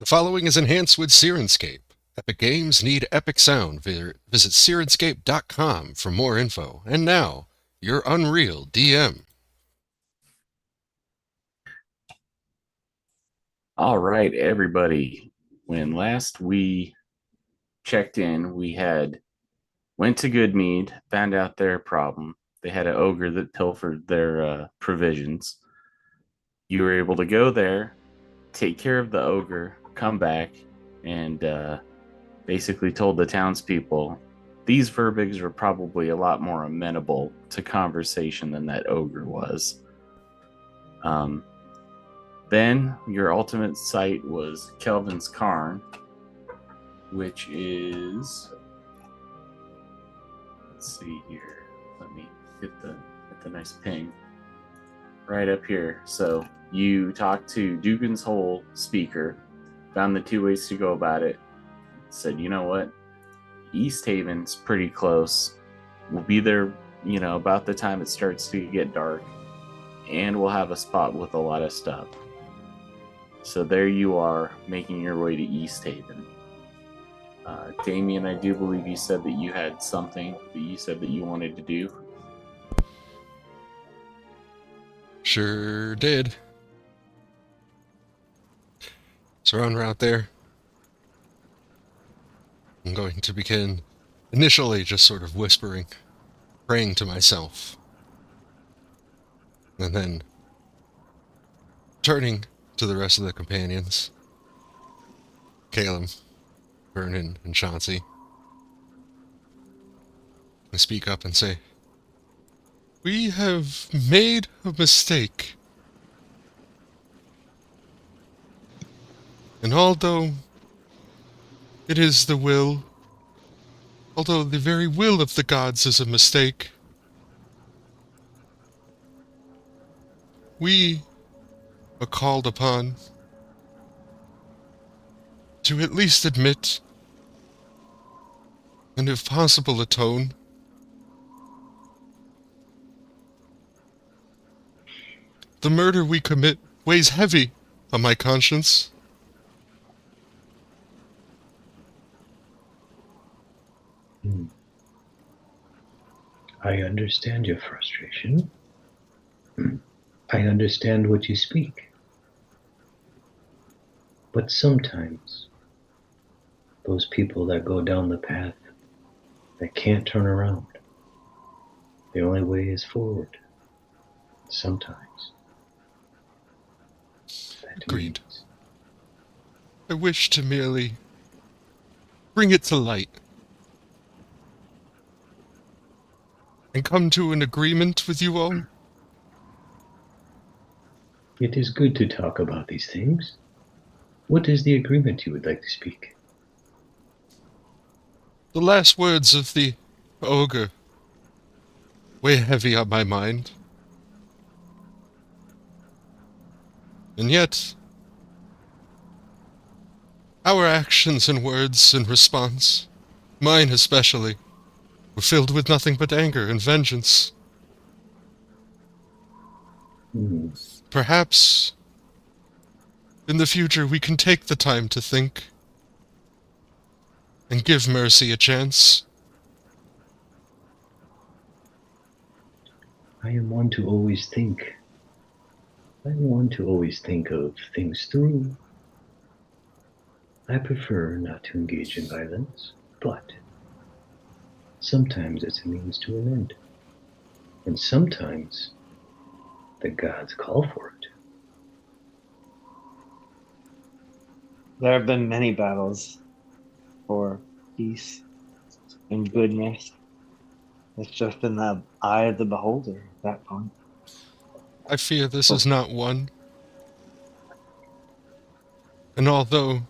The following is enhanced with Syrinscape. Epic games need epic sound. Visit Syrinscape.com for more info. And now, your Unreal DM. All right, everybody. When last we checked in, we had went to Goodmead, found out their problem. They had an ogre that pilfered their provisions. You were able to go there, take care of the ogre, come back, and basically told the townspeople these verbigs are probably a lot more amenable to conversation than that ogre was. Um, then your ultimate site was Kelvin's Cairn, which is, let's see here. Let me hit the nice ping right up here. So you talked to Dugan's Hole speaker, found the two ways to go about it. Said, you know what, Easthaven's pretty close. We'll be there, about the time it starts to get dark, and we'll have a spot with a lot of stuff. So there you are, making your way to Easthaven. Damien, I do believe you said that you had something that you said that you wanted to do. Sure did. So on route there, I'm going to begin initially just sort of whispering, praying to myself, and then turning to the rest of the companions, Caelum, Vernin, and Chauncy. I speak up and say, "We have made a mistake. And although the very will of the gods is a mistake, we are called upon to at least admit, and if possible atone. The murder we commit weighs heavy on my conscience." I understand your frustration. I understand what you speak. But sometimes, those people that go down the path that can't turn around, the only way is forward. Sometimes. That Agreed. means I wish to merely bring it to light and come to an agreement with you all. it is good to talk about these things. What is the agreement you would like to speak? The last words of the ogre weigh heavy on my mind. And yet, our actions and words in response, mine especially, were filled with nothing but anger and vengeance. Perhaps, in the future, we can take the time to think and give mercy a chance. I am one to always think. I am one to always think of things through. I prefer not to engage in violence, but sometimes it's a means to an end. And sometimes the gods call for it. There have been many battles for peace and goodness. It's just in the eye of the beholder at that point. I fear this is not one. And although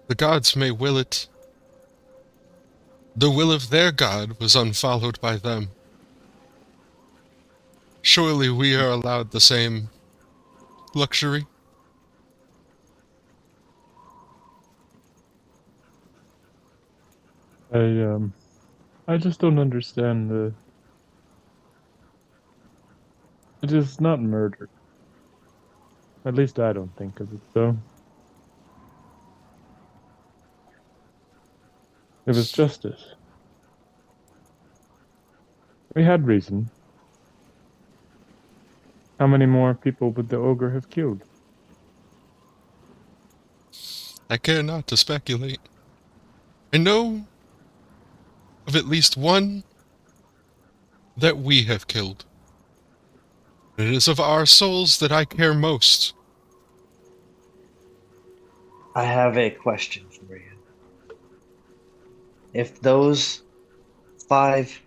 the gods may will it, the will of their god was unfollowed by them. Surely we are allowed the same luxury? I just don't understand it is not murder. At least I don't think of it so. It was justice. We had reason. How many more people would the ogre have killed? I care not to speculate. I know of at least one that we have killed. It is of our souls that I care most. I have a question for you. If those 5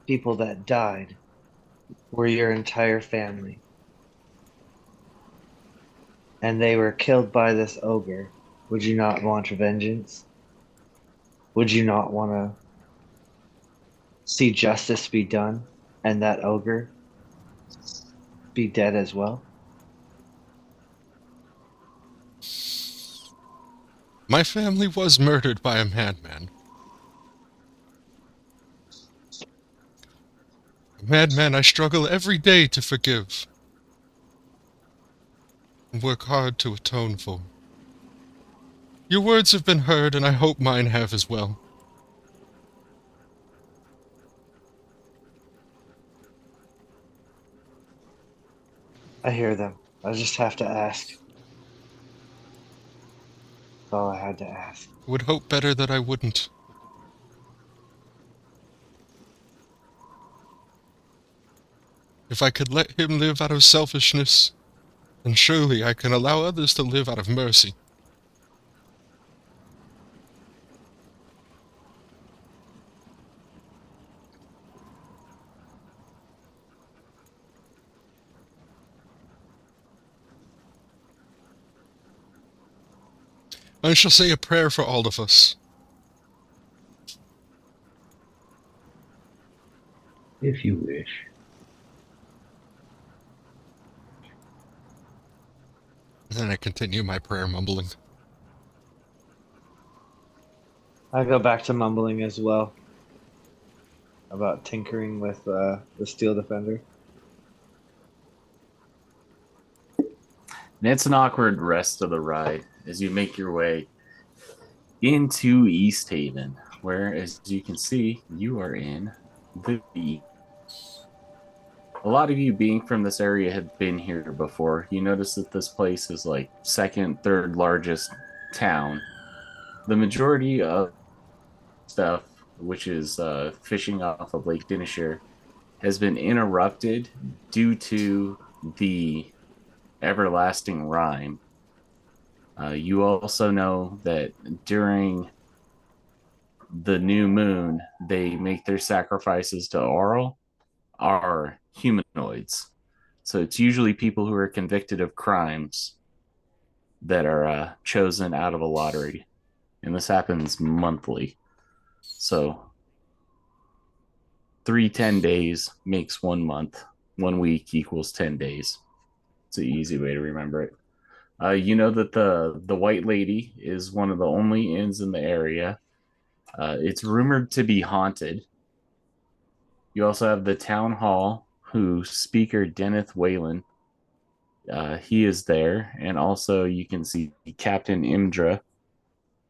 people that died were your entire family, and they were killed by this ogre, would you not want vengeance? Would you not want to see justice be done and that ogre be dead as well? My family was murdered by a madman. A madman I struggle every day to forgive and work hard to atone for. Your words have been heard, and I hope mine have as well. I hear them. I just have to ask. That's all I had to ask. Would hope better that I wouldn't. If I could let him live out of selfishness, then surely I can allow others to live out of mercy. I shall say a prayer for all of us. If you wish. And then I continue my prayer mumbling. I go back to mumbling as well about tinkering with the steel defender. And it's an awkward rest of the ride as you make your way into Easthaven, where, as you can see, you are in the A lot of you being from this area have been here before. You notice that this place is like second, third largest town. The majority of stuff, which is fishing off of Lake Dinishire, has been interrupted due to the everlasting Rime. You also know that during the new moon, they make their sacrifices to Auril are humanoids. So it's usually people who are convicted of crimes that are chosen out of a lottery. And this happens monthly. So 3 days makes 1 month. 1 week equals 10 days. It's an easy way to remember it. You know that the White Lady is one of the only inns in the area. It's rumored to be haunted. You also have the town hall, who speaker Deneth Whalen. He is there, and also you can see Captain Imdra,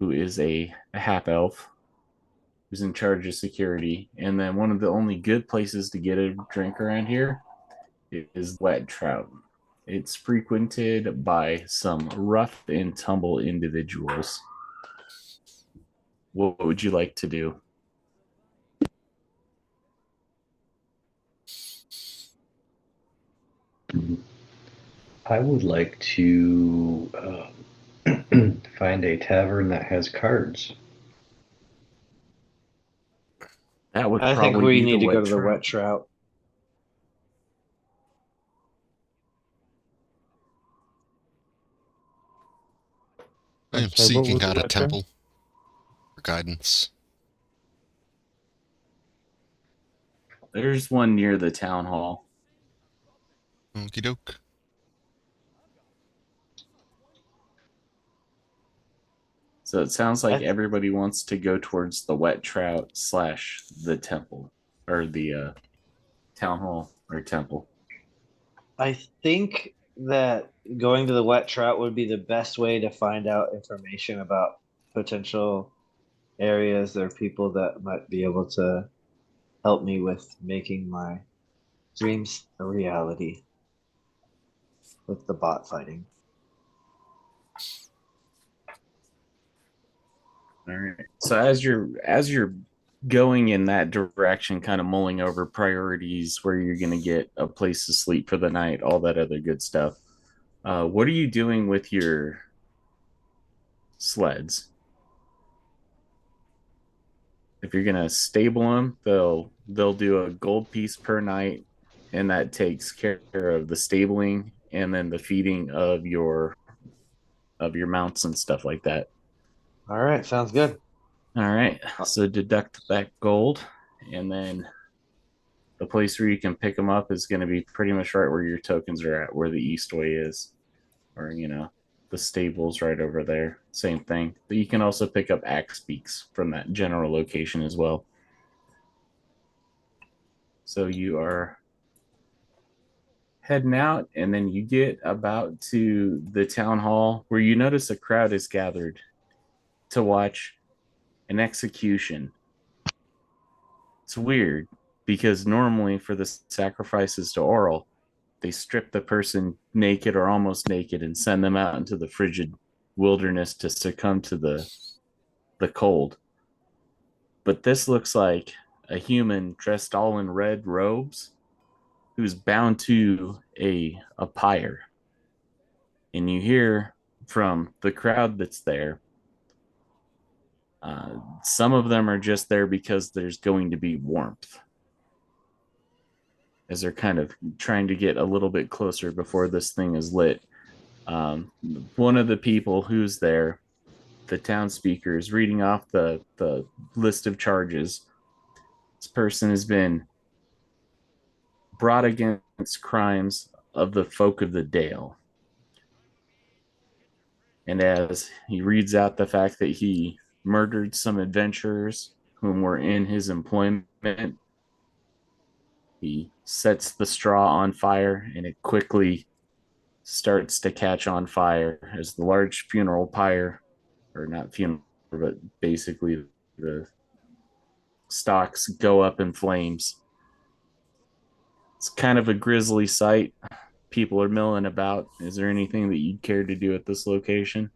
who is a half elf, who's in charge of security. And then one of the only good places to get a drink around here is Wet Trout. It's frequented by some rough and tumble individuals. What would you like to do? I would like to find a tavern that has cards. That would I probably think we be need the to go Wet to the Trout. Wet Trout. I am I'm sorry, what seeking was out the a Wet Trout? temple for guidance. There's one near the town hall. Okie doke. So it sounds like everybody wants to go towards the Wet Trout / the temple, or the town hall or temple. I think that going to the Wet Trout would be the best way to find out information about potential areas or people that might be able to help me with making my dreams a reality with the bot fighting. All right. So as you're going in that direction, kind of mulling over priorities, where you're going to get a place to sleep for the night, all that other good stuff. What are you doing with your sleds? If you're going to stable them, they'll do a gold piece per night, and that takes care of the stabling and then the feeding of your mounts and stuff like that. All right, sounds good. All right. So deduct that gold, and then the place where you can pick them up is going to be pretty much right where your tokens are at, where the Eastway is, or the stables right over there. Same thing. But you can also pick up axe beaks from that general location as well. So you are heading out, and then you get about to the town hall, where you notice a crowd is gathered to watch an execution. It's weird because normally for the sacrifices to Auril, they strip the person naked or almost naked and send them out into the frigid wilderness to succumb to the cold. But this looks like a human dressed all in red robes who's bound to a pyre. And you hear from the crowd that's there, some of them are just there because there's going to be warmth, as they're kind of trying to get a little bit closer before this thing is lit. One of the people who's there, the town speaker, is reading off the list of charges. This person has been brought against crimes of the folk of the Dale. And as he reads out the fact that he murdered some adventurers whom were in his employment, he sets the straw on fire, and it quickly starts to catch on fire as the large funeral pyre, or not funeral, but basically the stalks go up in flames. It's kind of a grisly sight. People are milling about. Is there anything that you'd care to do at this location?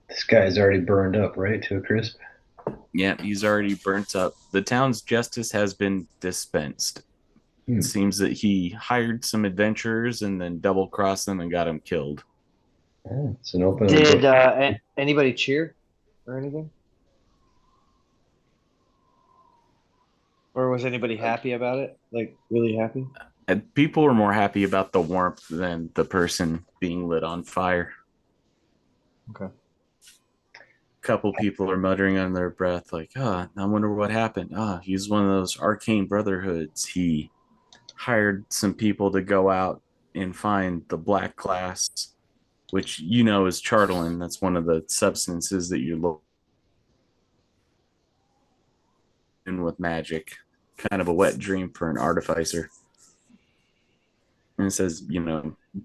This guy's already burned up, right, to a crisp? Yeah, he's already burnt up. The town's justice has been dispensed. It seems that he hired some adventurers and then double crossed them and got them killed. Oh, it's an open Did book. anybody cheer or anything? Or was anybody happy about it? Like, really happy? And people were more happy about the warmth than the person being lit on fire. Okay. A couple people are muttering under their breath, like, I wonder what happened. He's one of those Arcane Brotherhoods. He hired some people to go out and find the black class, which is Chartolin. That's one of the substances that you look in with magic. Kind of a wet dream for an artificer. And it says,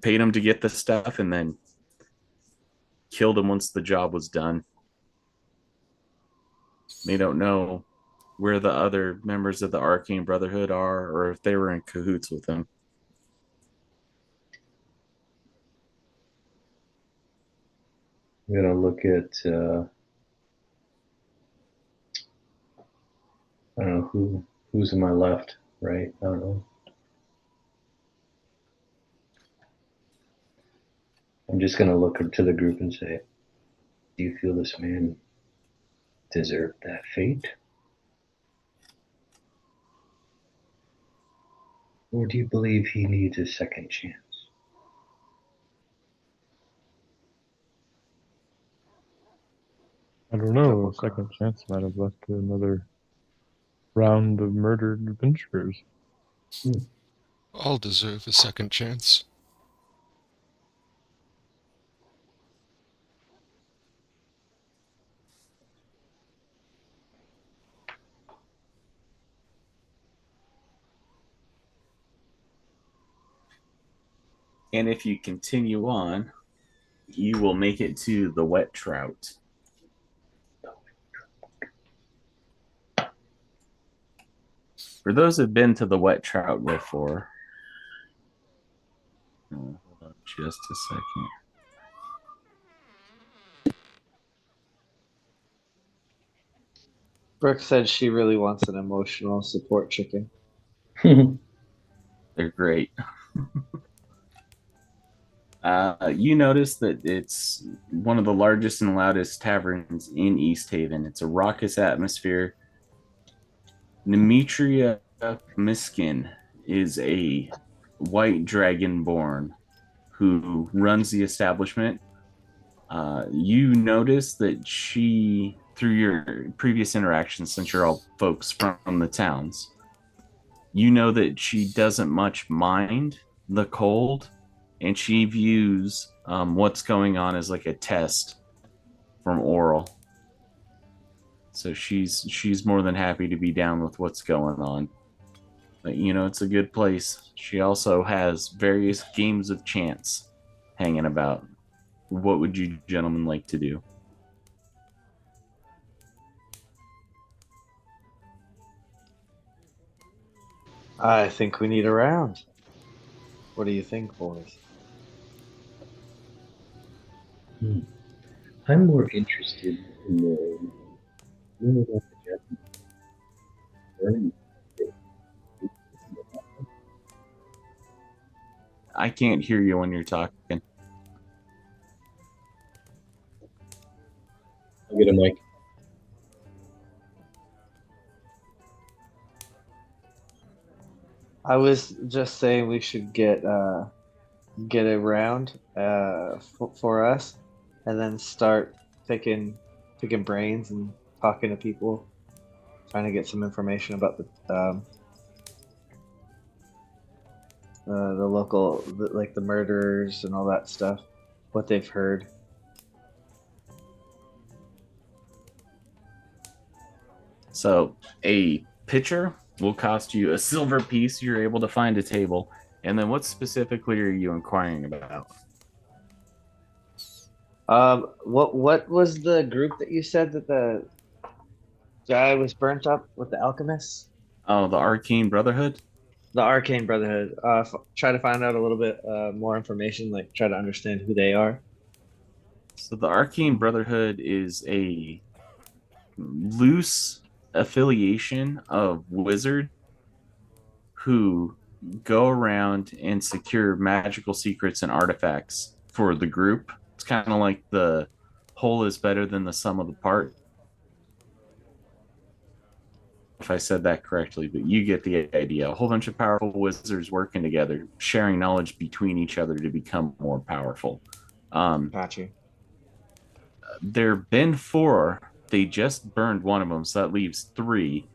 paid him to get the stuff and then killed him once the job was done. They don't know where the other members of the Arcane Brotherhood are, or if they were in cahoots with them. I'm gonna look at I don't know who's in my left, right? I don't know. I'm just gonna look to the group and say, do you feel this man deserved that fate? Or do you believe he needs a second chance? I don't know. A second chance might have led to another round of murdered adventurers. All deserve a second chance. And if you continue on, you will make it to the Wet Trout. For those who've been to the Wet Trout before, hold on just a second. Brooke said she really wants an emotional support chicken. They're great. You notice that it's one of the largest and loudest taverns in Easthaven. It's a raucous atmosphere. Nemetria Miskin is a white dragonborn who runs the establishment. You notice that she, through your previous interactions, since you're all folks from the towns, you know that she doesn't much mind the cold, and she views what's going on as like a test from Auril. So she's more than happy to be down with what's going on. But, it's a good place. She also has various games of chance hanging about. What would you gentlemen like to do? I think we need a round. What do you think, boys? I'm more interested in the about the Japanese Vernin. I can't hear you when you're talking. I'll get a mic. I was just saying we should get a round for us, and then start picking brains and talking to people, trying to get some information about the local, like the murderers and all that stuff, what they've heard. So a pitcher will cost you a silver piece. You're able to find a table. And then what specifically are you inquiring about? What was the group that you said that the guy was burnt up with the alchemists? Oh, the Arcane Brotherhood? The Arcane Brotherhood. Try to find out a little bit more information, like try to understand who they are. So the Arcane Brotherhood is a loose affiliation of wizards who go around and secure magical secrets and artifacts for the group. It's kind of like the whole is better than the sum of the part. If I said that correctly, but you get the idea. A whole bunch of powerful wizards working together, sharing knowledge between each other to become more powerful. Got you. There have been 4. They just burned one of them, so that leaves 3.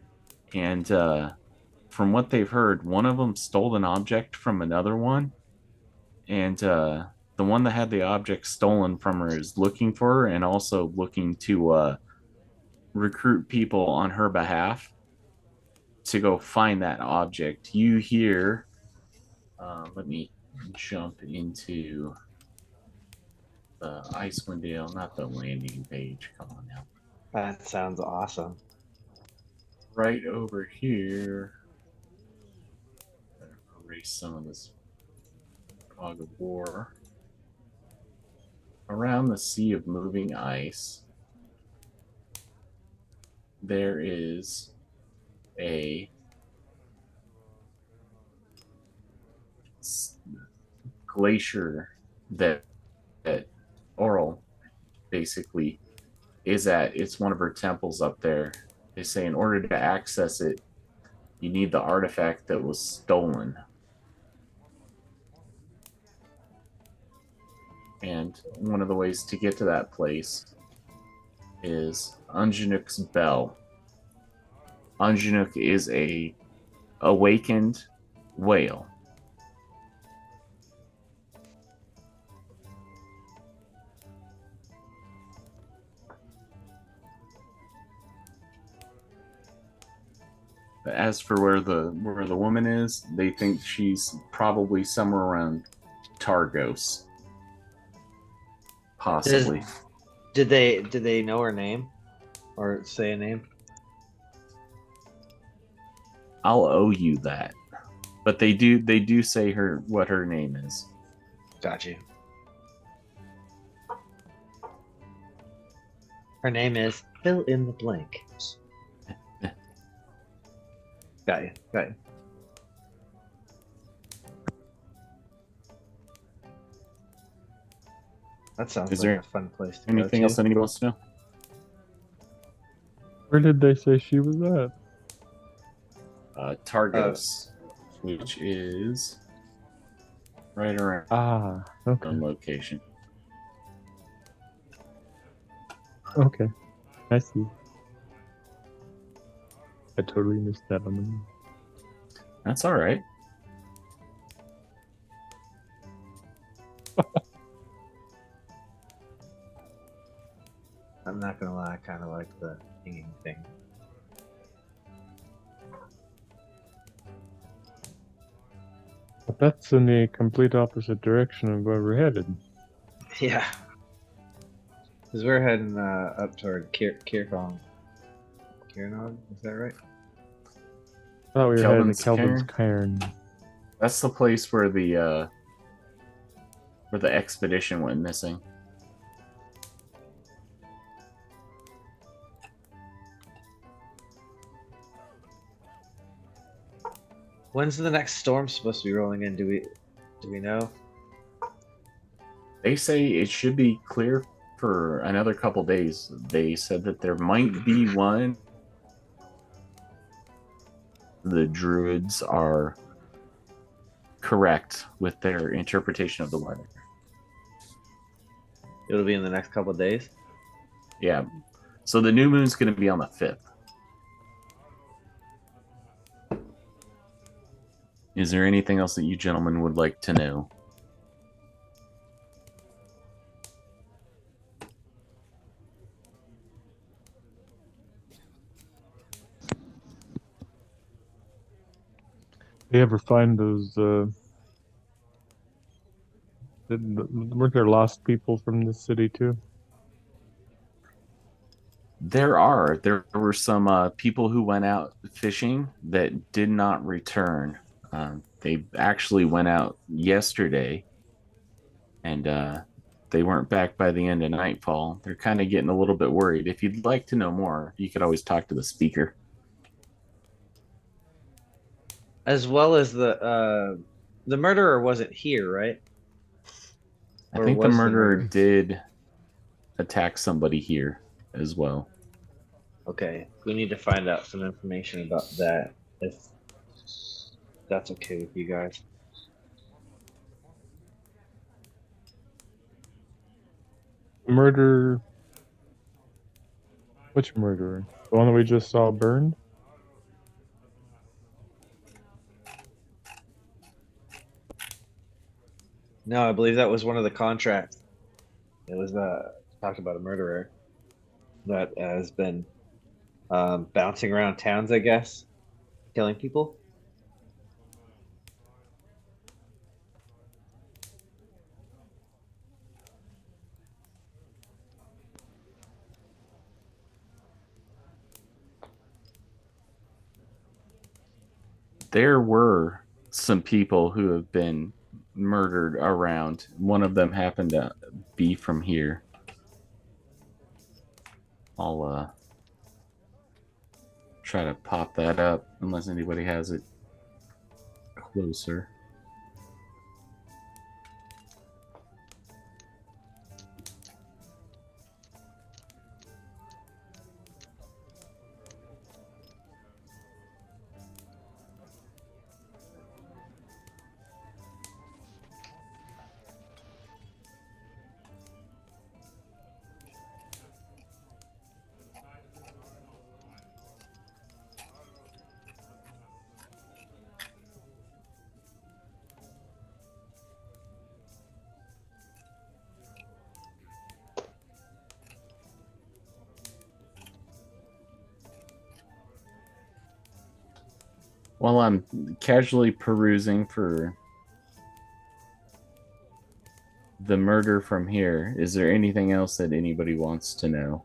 And from what they've heard, one of them stole an object from another one. And the one that had the object stolen from her is looking for her and also looking to recruit people on her behalf to go find that object. You hear, let me jump into the Icewind Dale, not the landing page. Come on now. That sounds awesome. Right over here. Erase some of this fog of war. Around the sea of moving ice, there is a glacier that Auril basically is at. It's one of her temples up there. They say in order to access it, you need the artifact that was stolen. And one of the ways to get to that place is Unjanuk's Bell. Unjanuk is a awakened whale. As for where the woman is, they think she's probably somewhere around Targos. Possibly. Did they know her name or say a name? I'll owe you that. But they do say what her name is. Got you. Her name is fill in the blank. Got you. That sounds Is like there a fun place to Anything go else to. anybody wants to know? Where did they say she was at? Targos, which is right around Okay. location. Okay. I see. I totally missed that on the map. That's all right. I'm not gonna lie, I kind of like the hanging thing. But that's in the complete opposite direction of where we're headed. Yeah. Because we're heading up toward Kirkong. Kirnog, is that right? I thought we were heading to Kelvin's Kelvin's Cairn. That's the place where the expedition went missing. When's the next storm supposed to be rolling in? Do we know? They say it should be clear for another couple days. They said that there might be one. The druids are correct with their interpretation of the weather. It'll be in the next couple of days. Yeah. So the new moon's going to be on the 5th. Is there anything else that you gentlemen would like to know? You ever find those, weren't there lost people from this city too? There were some people who went out fishing that did not return. They actually went out yesterday, and they weren't back by the end of nightfall. They're kind of getting a little bit worried. If you'd like to know more, you could always talk to the speaker. As well as the murderer wasn't here, right? I Or think the was the murderer murderer? did attack somebody here as well. Okay, we need to find out some information about that, if that's okay with you guys. Murder. Which murderer? The one that we just saw burned? No, I believe that was one of the contracts. It was talked about a murderer that has been bouncing around towns, I guess, killing people. There were some people who have been murdered around. One of them happened to be from here. I'll try to pop that up unless anybody has it closer. While I'm casually perusing for the murder from here, is there anything else that anybody wants to know?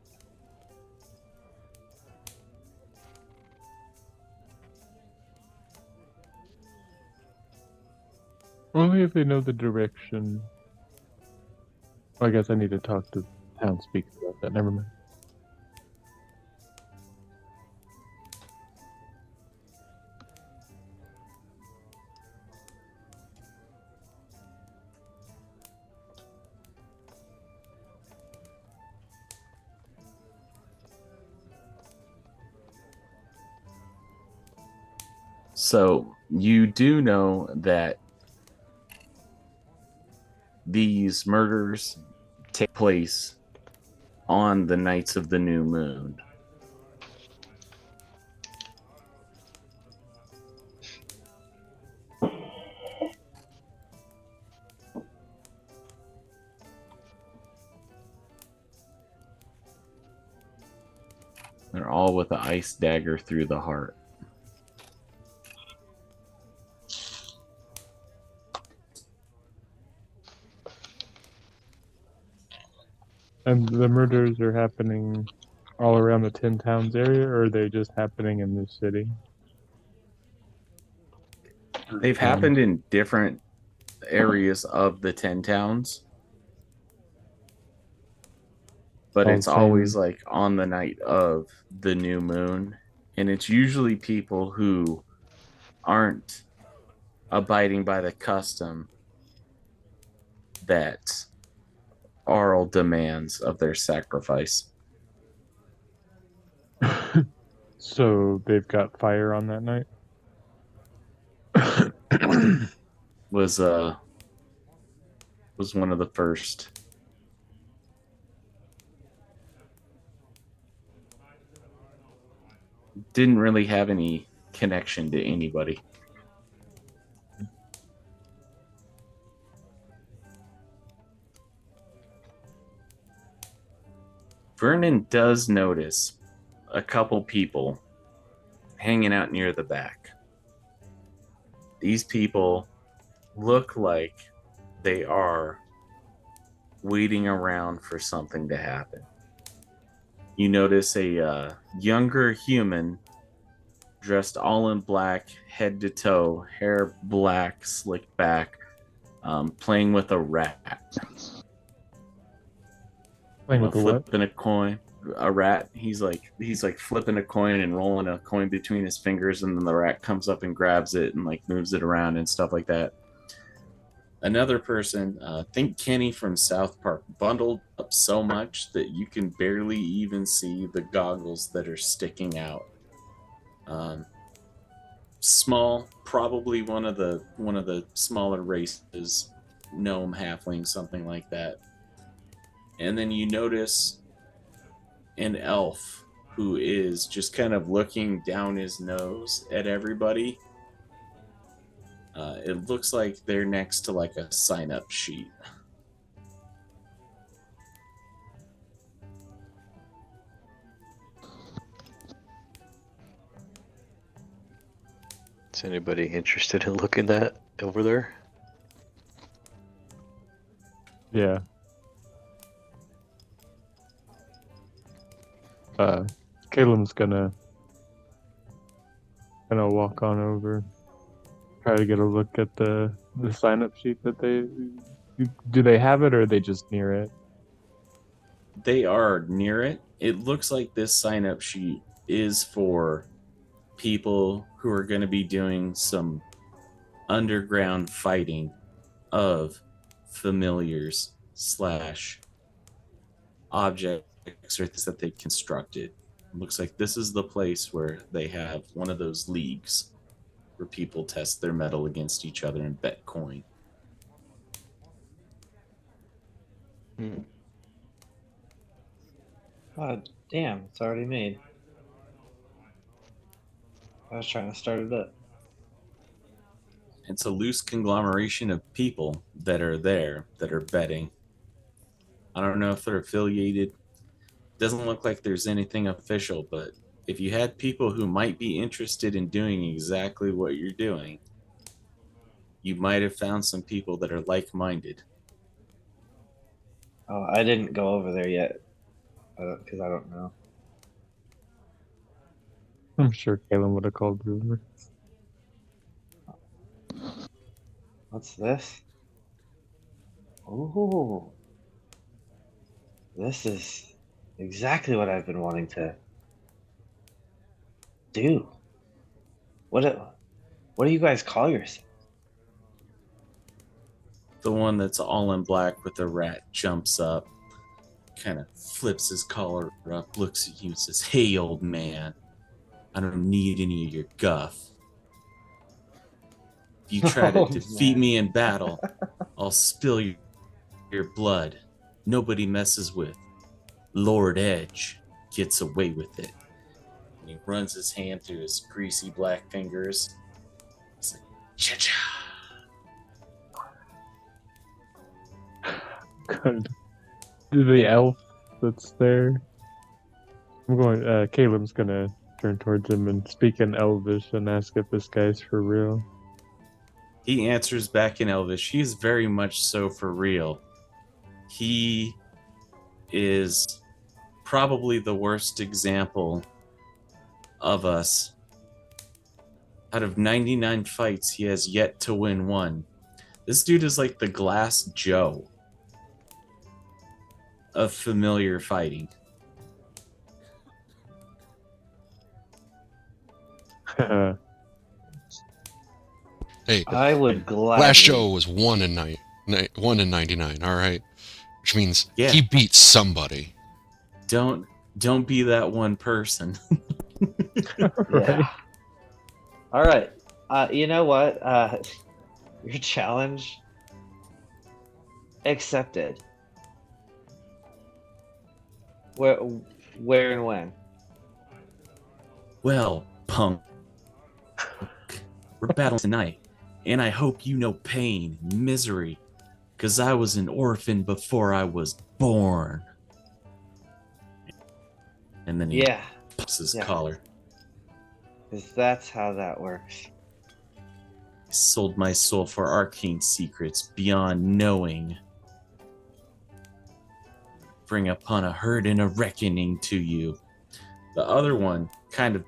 Only if they know the direction. Well, I guess I need to talk to town speaker about that. Never mind. So you do know that these murders take place on the nights of the new moon. They're all with an ice dagger through the heart. And the murders are happening all around the 10 Towns area, or are they just happening in this city? They've happened in different areas of the 10 towns. But it's always like on the night of the new moon. And it's usually people who aren't abiding by the custom that Auril demands of their sacrifice. So they've got fire on that night? was one of the first. Didn't really have any connection to anybody. Vernin does notice a couple people hanging out near the back. These people look like they are waiting around for something to happen. You notice a younger human dressed all in black, head to toe, hair black, slicked back, playing with a rat. Playing with flipping a coin. A rat. He's like flipping a coin and rolling a coin between his fingers, and then the rat comes up and grabs it and like moves it around and stuff like that. Another person, think Kenny from South Park, bundled up so much that you can barely even see the goggles that are sticking out. Small, probably one of the smaller races, gnome, halfling, something like that. And then you notice an elf who is just kind of looking down his nose at everybody. It looks like they're next to like a sign-up sheet. Is anybody interested in looking at over there? Yeah. Caelum's gonna walk on over, try to get a look at the sign-up sheet that do they have it, or are they just near it? They are near it. It looks like this sign-up sheet is for people who are going to be doing some underground fighting of familiars / objects or things that they constructed. It looks like this is the place where they have one of those leagues where people test their metal against each other and bet coin. Oh, damn, it's already made. I was trying to start it up. It's a loose conglomeration of people that are there that are betting. I don't know if they're affiliated. Doesn't look like there's anything official, but if you had people who might be interested in doing exactly what you're doing, you might have found some people that are like-minded. Oh, I didn't go over there yet. Because I don't know. I'm sure Caelum would have called you over. What's this? Ooh. This is exactly what I've been wanting to do. What do you guys call yourself? The one that's all in black with the rat jumps up, kind of flips his collar up, looks at you and says, "Hey, old man, I don't need any of your guff. If you try to Oh, defeat man. me in battle, I'll spill your blood. Nobody messes with Lord Edge, gets away with it." And he runs his hand through his greasy black fingers. He's like, "Cha-cha." Good. The elf that's there. I'm going. Caelum's gonna turn towards him and speak in Elvish and ask if this guy's for real. He answers back in Elvish. He's very much so for real. He is probably the worst example of us. Out of 99 fights, he has yet to win one. This dude is like the Glass Joe of familiar fighting. Hey, I would gladly. last show was 1 in 99. All right, which means Yeah. he beat somebody. Don't be that one person. Yeah. All right. You know what? Your challenge accepted. Where and when? Well, punk, we're battling tonight, and I hope you know pain and misery, because I was an orphan before I was born. And then he Yeah, pops his Yeah. collar. because that's how that works. I sold my soul for arcane secrets beyond knowing. Bring upon a hurt and a reckoning to you. The other one kind of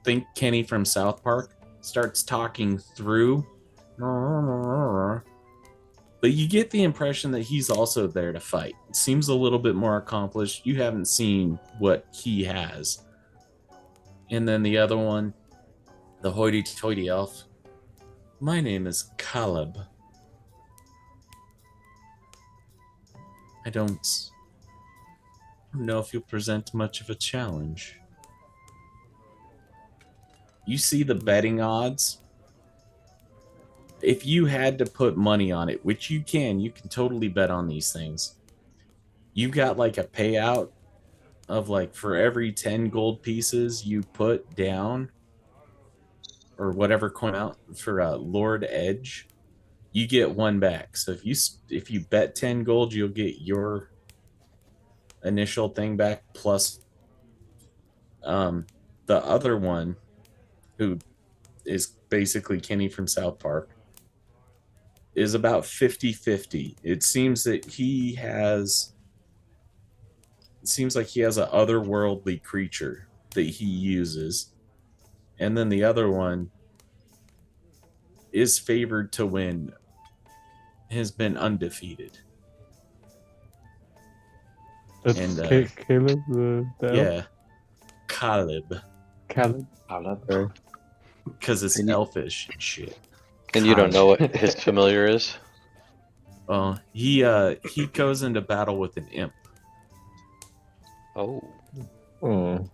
think Kenny from South Park, starts talking through. But you get the impression that he's also there to fight. It seems a little bit more accomplished. You haven't seen what he has. And then the other one, the hoity-toity elf. My name is Caleb. I don't know if you'll present much of a challenge. You see the betting odds? If you had to put money on it, which you can totally bet on these things. You've got like a payout of like for every 10 gold pieces you put down, or whatever coin out for Lord Edge, you get one back. So if you bet 10 gold, you'll get your initial thing back plus the other one, who is basically Kenny from South Park, is about 50-50. It seems like he has an otherworldly creature that he uses. And then the other one is favored to win, has been undefeated. That's And, Caleb, the elf? Yeah. Caleb. Caleb. Sorry. Because it's elfish and shit. And you don't know what his familiar is? Well, he goes into battle with an imp. Oh. Oh.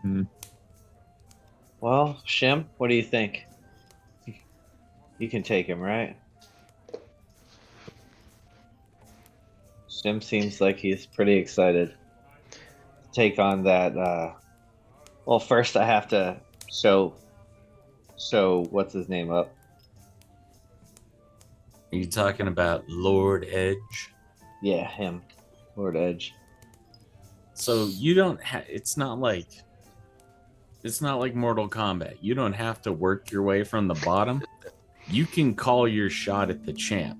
Hmm. Well, Shim, what do you think? You can take him, right? Shim seems like he's pretty excited to take on that. Well, first I have to show what's his name up. Are you talking about Lord Edge? Yeah, him, Lord Edge. So you don't it's not like Mortal Kombat. You don't have to work your way from the bottom. You can call your shot at the champ.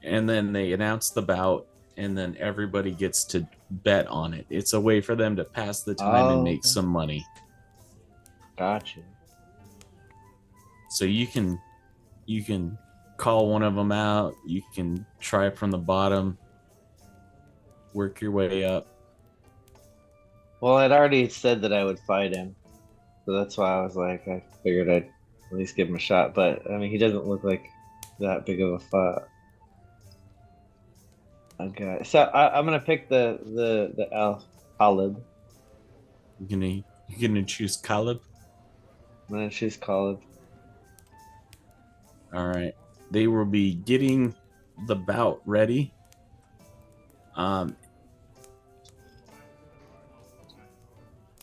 and then they announce the bout, and then everybody gets to bet on it. It's a way for them to pass the time and make some money. Gotcha. So you can call one of them out. You can try from the bottom, work your way up. Well, I'd already said that I would fight him, so that's why I was like, I figured I'd at least give him a shot. But I mean, he doesn't look like that big of a fight. Okay, so I'm gonna pick the elf Caleb. You're gonna choose Caelum. I'm gonna choose Caleb. All right. They will be getting the bout ready.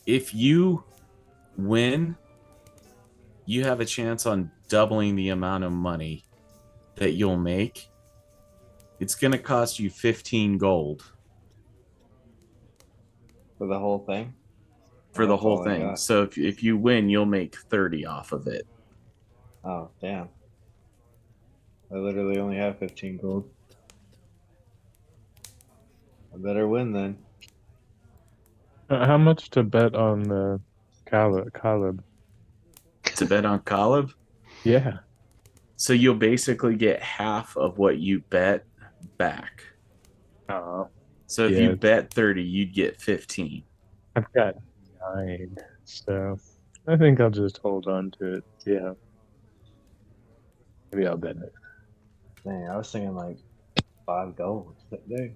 If you win, you have a chance on doubling the amount of money that you'll make. It's going to cost you 15 gold. For the whole thing? For the whole thing. So if you win, you'll make 30 off of it. Oh, damn. I literally only have 15 gold. I better win then. How much to bet on Caleb? To bet on Caelum? Yeah. So you'll basically get half of what you bet back. So if you bet 30, you'd get 15. I've got 9, so I think I'll just hold on to it. Yeah. Maybe I'll bet it. Dang, I was thinking like 5 gold. There.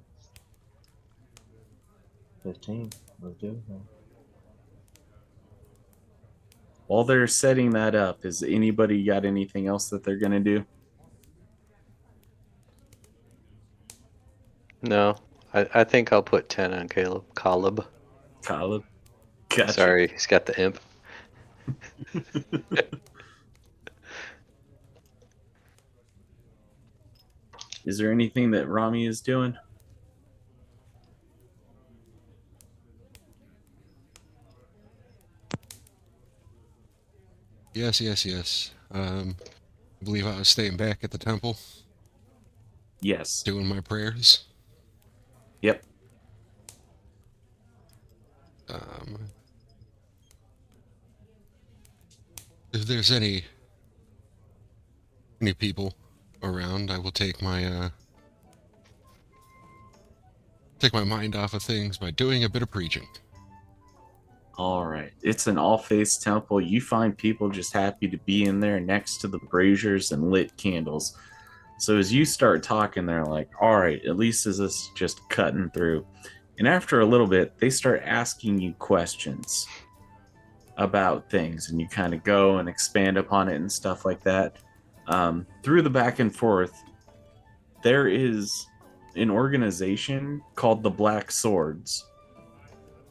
15. Let's do it. While they're setting that up, has anybody got anything else that they're going to do? No, I think I'll put 10 on Caelum. Caelum? Gotcha. Sorry, he's got the imp. Is there anything that Raimi is doing? Yes. I believe I was staying back at the temple. Yes. Doing my prayers. Yep. If there's any people around, I will take my mind off of things by doing a bit of preaching. All right. It's an all-face temple. You find people just happy to be in there next to the braziers and lit candles. So as you start talking, they're like, all right, at least is this just cutting through? And after a little bit, they start asking you questions about things, and you kind of go and expand upon it and stuff like that. Through the back and forth, there is an organization called the Black Swords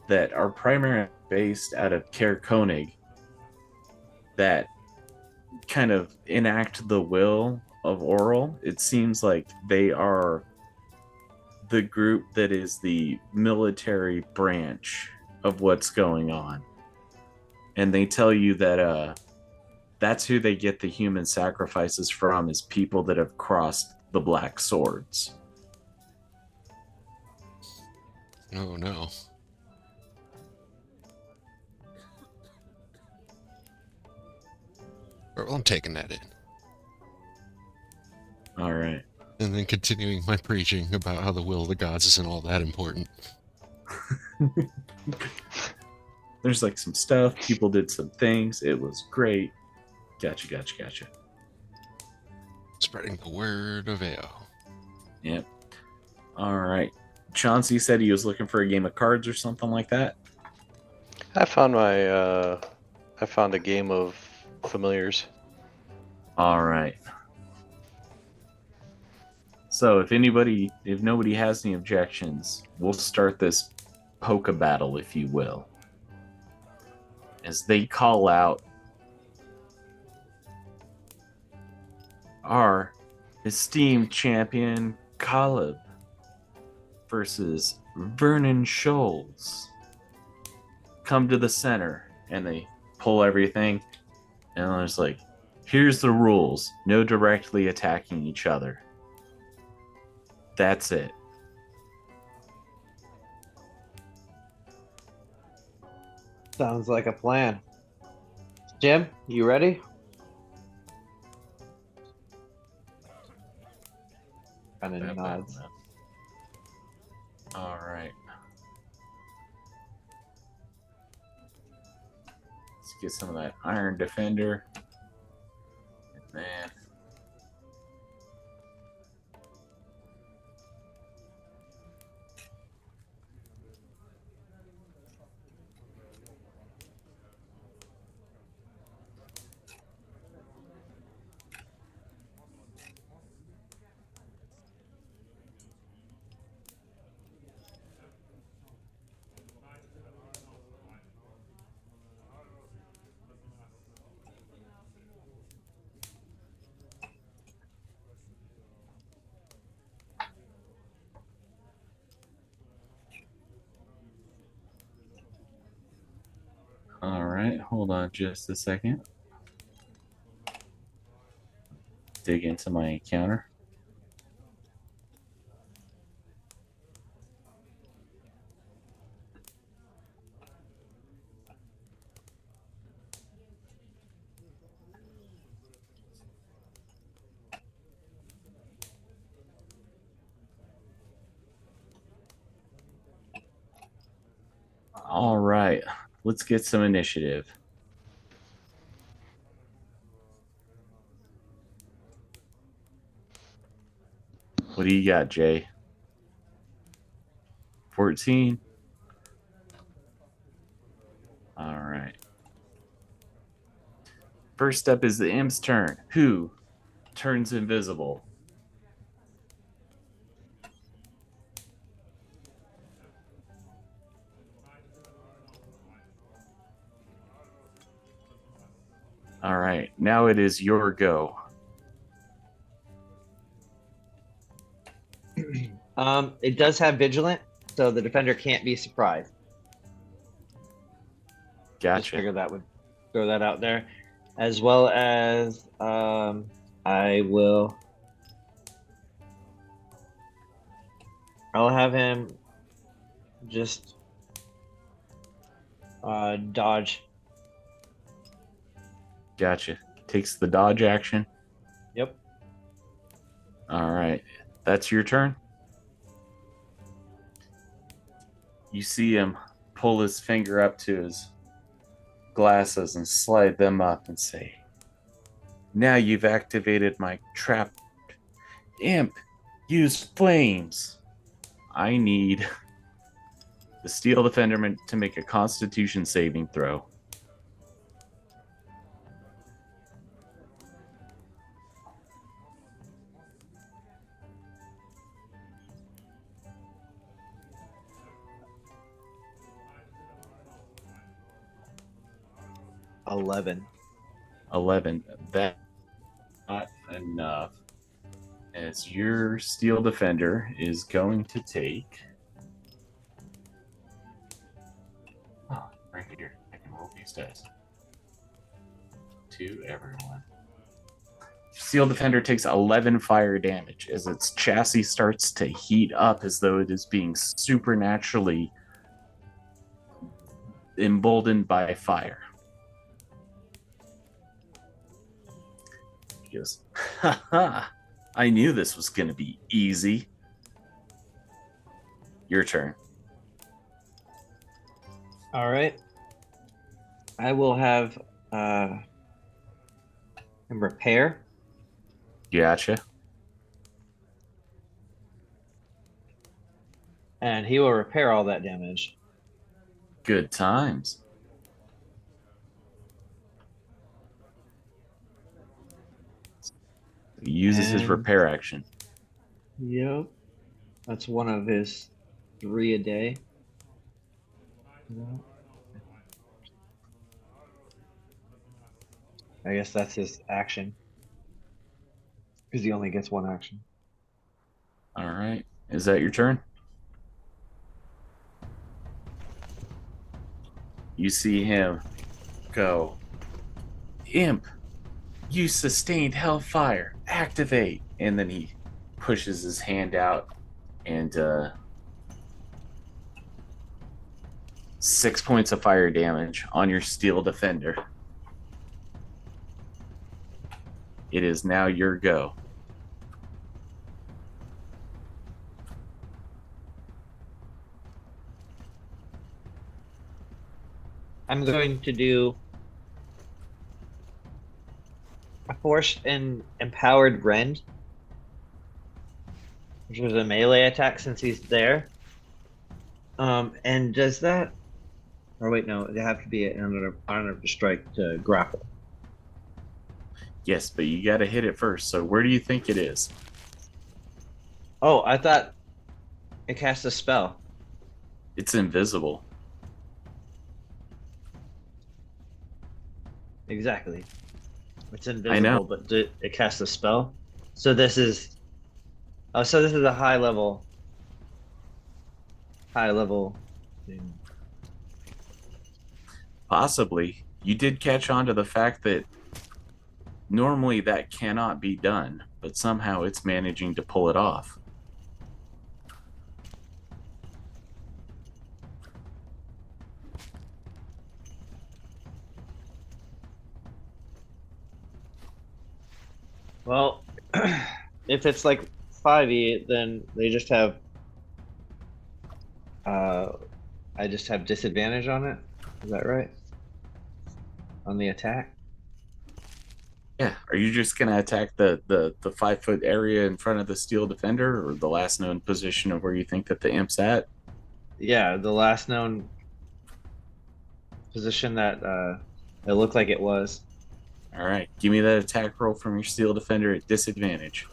that are primarily based out of Caer Konig that kind of enact the will of Auril. It seems like they are the group that is the military branch of what's going on. And they tell you that that's who they get the human sacrifices from, is people that have crossed the Black Swords. Oh no. Well, I'm taking that in. All right. And then continuing my preaching about how the will of the gods isn't all that important. There's like some stuff. People did some things. It was great. Gotcha. Spreading the word of AO. Yep. All right. Chauncy said he was looking for a game of cards or something like that. I found a game of familiars. All right. So if nobody has any objections, we'll start this polka battle, if you will. As they call out our esteemed champion Caelum versus Vernin Shoals. Come to the center, and they pull everything, and there's like, here's the rules: no directly attacking each other. That's it. Sounds like a plan. Jim, you ready? Kind of nods. All right. Let's get some of that Iron Defender. And then all right, hold on just a second. Dig into my encounter. All right, let's get some initiative. What do you got, Jay? 14? All right. First up is the imp's turn. Who turns invisible? All right, now it is your go. It does have vigilant, so the defender can't be surprised. Just Gotcha. figured that would throw that out there, as well as I'll have him just dodge. Gotcha. Takes the dodge action. Yep. All right, that's your turn. You see him pull his finger up to his glasses and slide them up and say, "Now you've activated my trap. Imp, use flames." I need the Steel Defender to make a Constitution saving throw. Uh, 11. 11. That's not enough. As your Steel Defender is going to take... Oh, right here. I can roll these dice. To everyone. Steel Defender takes 11 fire damage as its chassis starts to heat up as though it is being supernaturally emboldened by fire. He goes, "Ha ha! I knew this was going to be easy." Your turn. All right. I will have him repair. Gotcha. And he will repair all that damage. Good times. He uses his And- repair action. Yep. That's one of his 3 a day. I guess that's his action. Because he only gets 1 action. All right. Is that your turn? You see him go, "Imp, you sustained hellfire. Activate." And then he pushes his hand out And 6 points of fire damage on your steel defender. It is now your go. I'm going to do a forced and empowered rend, which was a melee attack since he's there. And does that? Or wait, no, it have to be an honor to strike to grapple. Yes, but you got to hit it first. So where do you think it is? Oh, I thought it cast a spell. It's invisible. Exactly. It's invisible, I know. but it casts a spell. So this is. Oh, so this is a high level. High level thing. Possibly. You did catch on to the fact that normally that cannot be done, but somehow it's managing to pull it off. Well, if it's like 5e, then they just have. I just have disadvantage on it. Is that right? On the attack? Yeah. Are you just going to attack the 5 foot area in front of the steel defender, or the last known position of where you think that the imp's at? Yeah, the last known position that it looked like it was. All right. Give me that attack roll from your steel defender at disadvantage.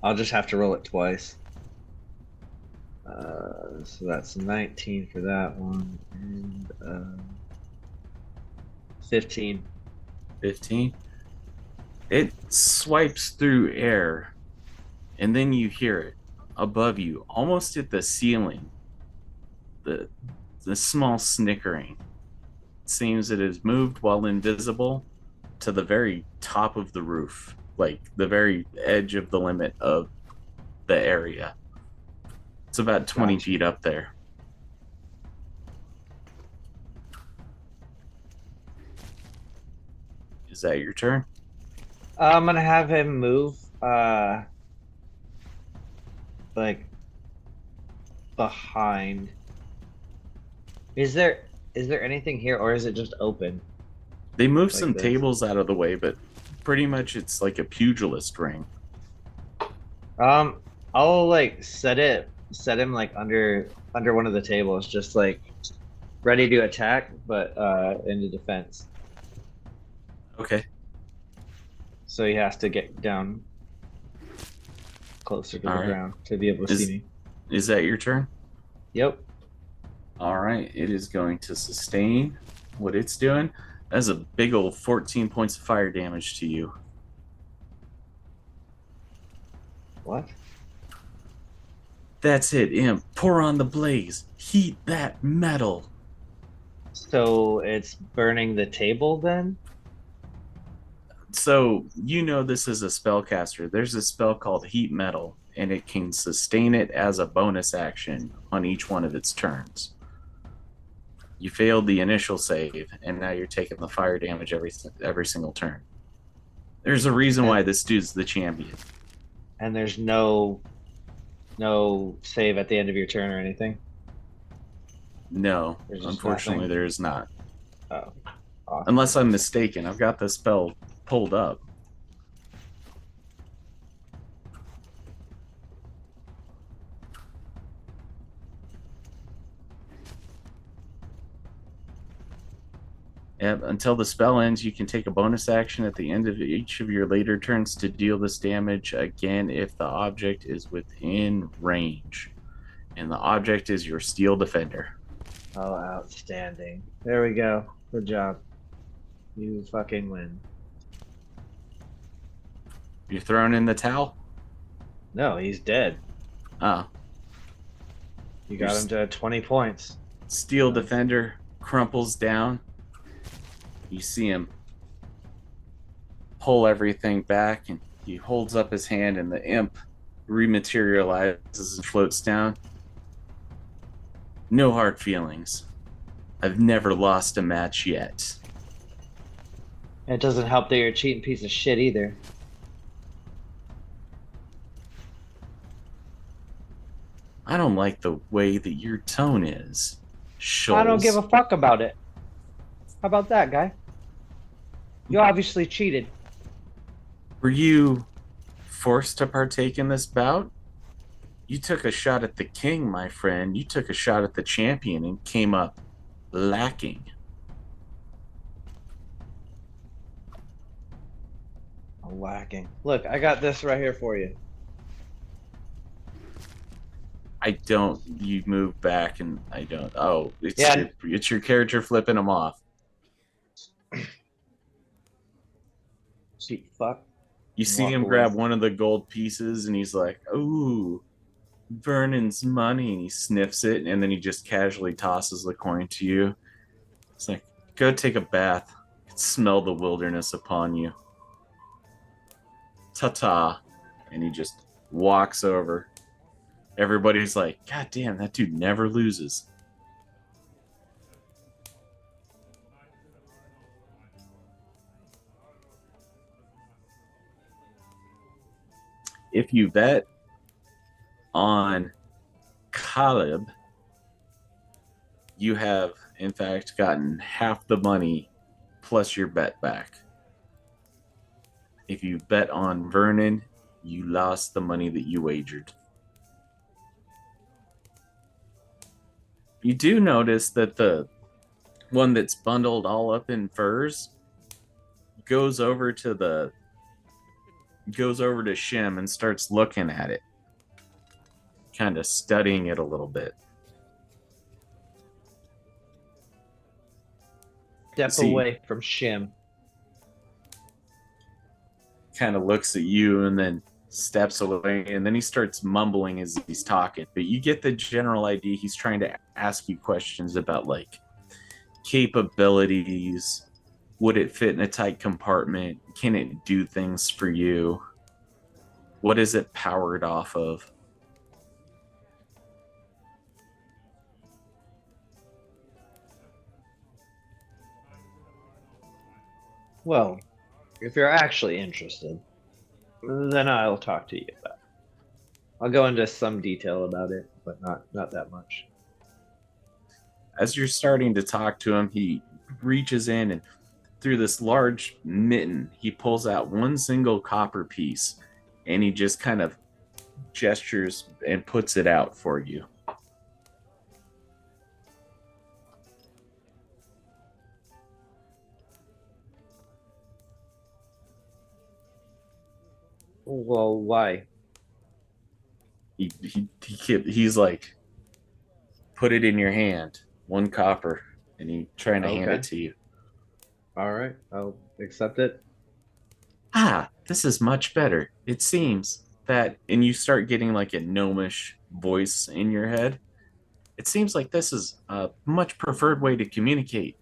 I'll just have to roll it twice. So that's 19 for that one, and 15. 15. It swipes through air, and then you hear it above you, almost at the ceiling. The small snickering. It seems it has moved while invisible to the very top of the roof, like the very edge of the limit of the area. It's about 20 Gotcha. feet up there. Is that your turn? I'm gonna have him move, like behind. Is there anything here, or is it just open? They move Like some this. tables out of the way, but pretty much it's like a pugilist ring. I'll like set him like under one of the tables, just like ready to attack, but into defense. Okay. So he has to get down closer to the All right. ground to be able to see me. Is that your turn? Yep. All right. It is going to sustain what it's doing. That's a big old 14 points of fire damage to you. What? That's it, Imp. Pour on the blaze. Heat that metal. So it's burning the table then? So, you know this is a spellcaster. There's a spell called Heat Metal, and it can sustain it as a bonus action on each one of its turns. You failed the initial save, and now you're taking the fire damage every single turn. There's a reason why this dude's the champion. And there's no save at the end of your turn or anything? No, There's just unfortunately, nothing? there is not. Oh. Awesome. Unless I'm mistaken. I've got the spell pulled up. Yep, until the spell ends, you can take a bonus action at the end of each of your later turns to deal this damage again if the object is within range. And the object is your steel defender. Oh, outstanding. There we go. Good job. You fucking win. You're throwing in the towel? No, he's dead. Oh. You got him to 20 points. Steel defender crumples down. You see him pull everything back, and he holds up his hand, and the imp rematerializes and floats down. No hard feelings. I've never lost a match yet. It doesn't help that you're a cheating piece of shit either. I don't like the way that your tone is, Shoals. I don't give a fuck about it. How about that, guy? You obviously cheated. Were you forced to partake in this bout? You took a shot at the king, my friend. You took a shot at the champion and came up lacking. Lacking. Look, I got this right here for you. I don't. You move back, and I don't. Oh, Yeah. It's your character flipping him off. Cheap fuck. You see Walk him away. grab one of the gold pieces, and he's like, "Ooh, Vernon's money," and he sniffs it, and then he just casually tosses the coin to you. It's like, "Go take a bath. I can smell the wilderness upon you." Ta-ta. And he just walks over. Everybody's like, "God damn, that dude never loses." If you bet on Caelum, you have, in fact, gotten half the money plus your bet back. If you bet on Vernin, you lost the money that you wagered. You do notice that the one that's bundled all up in furs goes over to Shim and starts looking at it, kind of studying it a little bit. Step away from Shim. Kind of looks at you and then steps away, and then he starts mumbling as he's talking. But you get the general idea. He's trying to ask you questions about, like, capabilities. Would it fit in a tight compartment? Can it do things for you? What is it powered off of? Well, if you're actually interested, then I'll talk to you about it. I'll go into some detail about it, but not that much. As you're starting to talk to him, he reaches in, and through this large mitten, he pulls out one single copper piece, and he just kind of gestures and puts it out for you. Well, why? He's like, put it in your hand, one copper, and he's trying to hand Okay. it to you. All right, I'll accept it. Ah, this is much better. It seems that, and you start getting like a gnomish voice in your head. It seems like this is a much preferred way to communicate.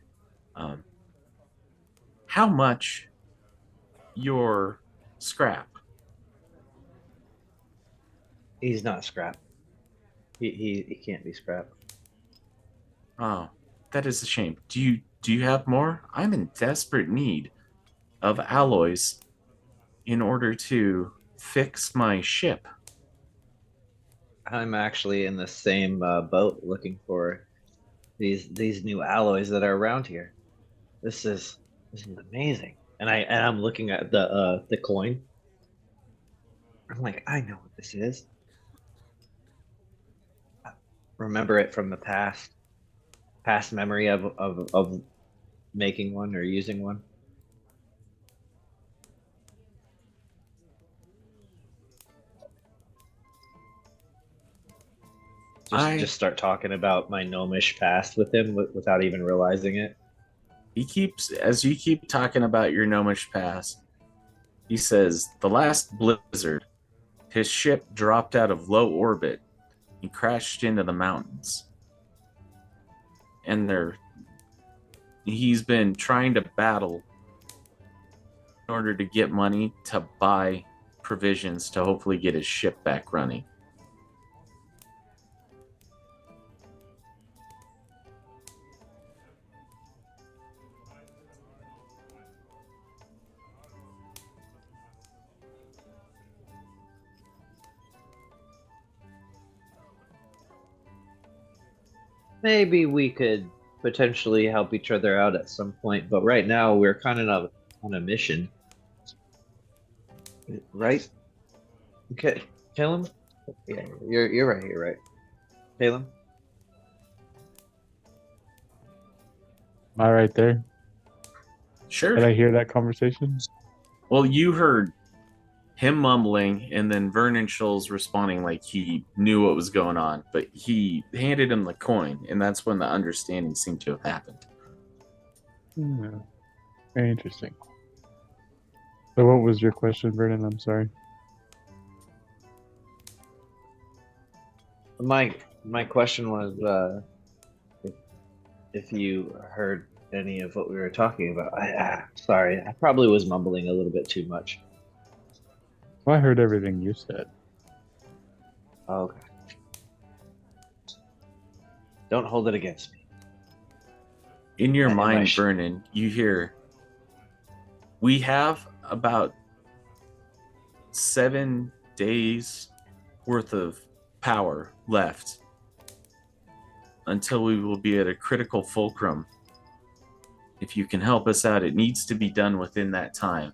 How much your scrap? He's not scrap. He can't be scrap. Oh, that is a shame. Do you have more? I'm in desperate need of alloys in order to fix my ship. I'm actually in the same boat looking for these new alloys that are around here. This is amazing. And I'm looking at the coin. I'm like, I know what this is. I remember it from the past memory of making one or using one. Just start talking about my gnomish past with him without even realizing it. As you keep talking about your gnomish past, he says, the last blizzard, his ship dropped out of low orbit and crashed into the mountains. And he's been trying to battle in order to get money to buy provisions to hopefully get his ship back running. Maybe we could potentially help each other out at some point, but right now we're kind of on a mission. Right? Okay, Caelum? Yeah, you're right, you're right. Caelum? Am I right there? Sure. Did I hear that conversation? Well, you heard him mumbling and then Vernon Scholes responding like he knew what was going on, but he handed him the coin, and that's when the understanding seemed to have happened. Yeah. Very interesting. So what was your question, Vernon? I'm sorry. My question was if you heard any of what we were talking about. Sorry, I probably was mumbling a little bit too much. Well, I heard everything you said. Okay. Don't hold it against me. In your Am I mind, sh- Vernon, you hear, we have about 7 days worth of power left until we will be at a critical fulcrum. If you can help us out, it needs to be done within that time.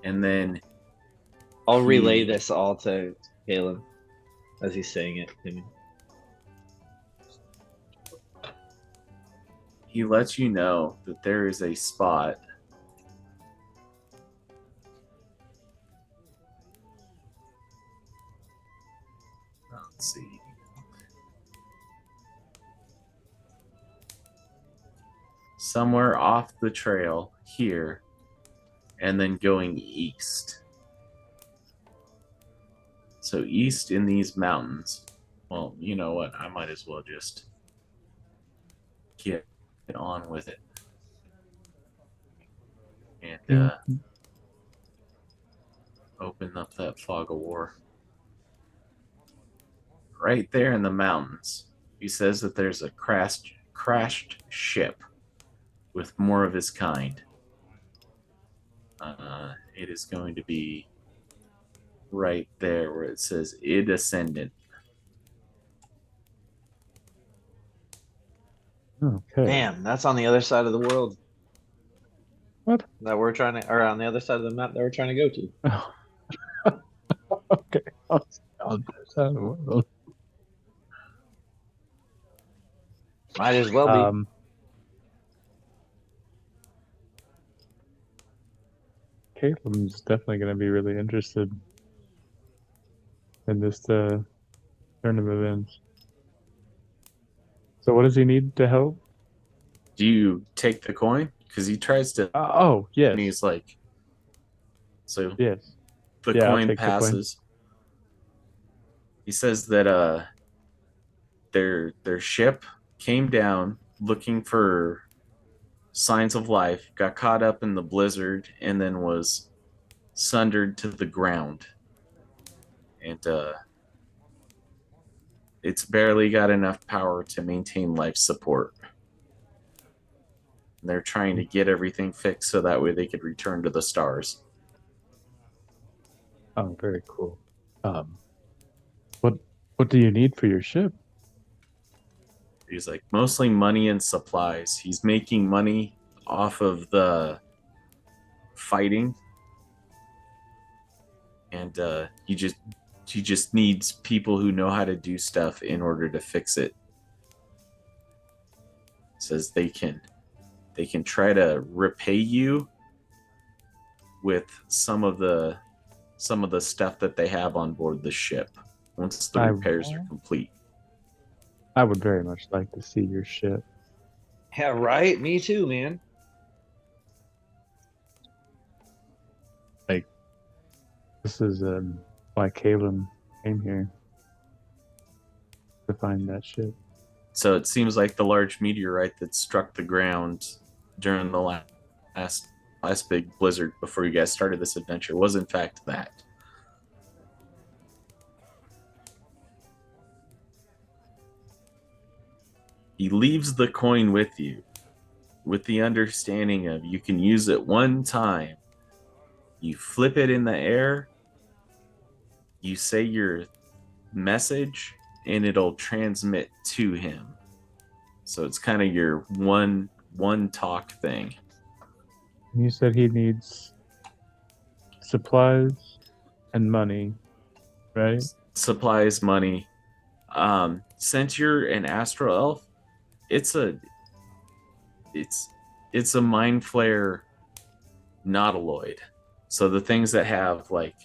And then I'll relay this all to Caelum as he's saying it to me. he lets you know that there is a spot let's see. Somewhere off the trail here, and then going east. So east in these mountains. Well, you know what? I might as well just get on with it. And open up that fog of war. Right there in the mountains, he says that there's a crashed ship with more of his kind. It is going to be right there where it says Id Ascendant. Okay. Damn, that's on the other side of the world. What? That we're trying to, or on the other side of the map that we're trying to go to. Okay. I'll do that. Might as well be. Caelum's definitely going to be really interested in this turn of events. So what does he need to help? Do you take the coin? Because he tries to. Oh, yes. And he's like, so yes. the Yeah, coin passes. He says that their ship came down looking for signs of life, got caught up in the blizzard, and then was sundered to the ground. And it's barely got enough power to maintain life support. And they're trying to get everything fixed so that way they could return to the stars. Oh, very cool. What do you need for your ship? He's like, mostly money and supplies. He's making money off of the fighting, and he just needs people who know how to do stuff in order to fix it. Says they can try to repay you with some of the stuff that they have on board the ship once the repairs are complete. I would very much like to see your ship. Yeah, right? Me too, man. Like, this is why Caelum came here. To find that ship. So it seems like the large meteorite that struck the ground during the last big blizzard before you guys started this adventure was in fact that. He leaves the coin with you with the understanding of you can use it one time. You flip it in the air, you say your message, and it'll transmit to him. So it's kind of your one talk thing. You said he needs supplies and money, right? Supplies, money. Since you're an astral elf, it's a mind flare nautiloid. So the things that have like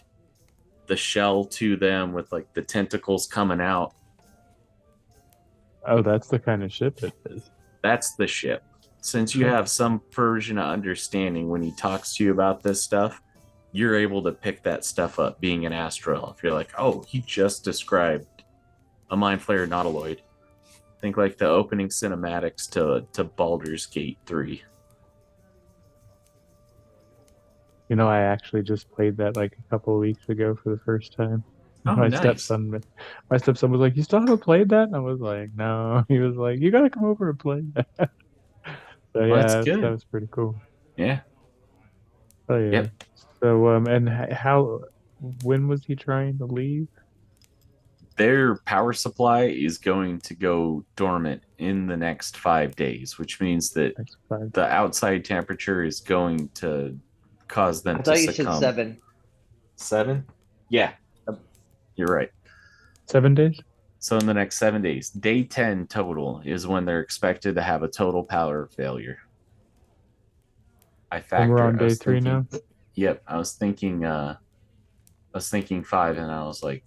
the shell to them with like the tentacles coming out, Oh, that's the kind of ship it is. that's the ship. Since you have some version of understanding when he talks to you about this stuff, you're able to pick that stuff up being an astral elf. You're like, oh, he just described a mind flare nautiloid. Think like the opening cinematics to Baldur's Gate 3. You know, I actually just played that like a couple of weeks ago for the first time. Oh, my nice. stepson was like, "You still haven't played that?" And I was like, "No." He was like, "You gotta come over and play." So Well, yeah, that's good. that was pretty cool. Yeah. Oh yeah. Yep. So and how? When was he trying to leave? Their power supply is going to go dormant in the next 5 days, which means that Next 5. the outside temperature is going to cause them I to thought you succumb. said 7. 7? Yeah. You're right. 7 days? So in the next 7 days, day 10 total is when they're expected to have a total power failure. And we're on day 3 now? Yep. I was thinking 5, and I was like,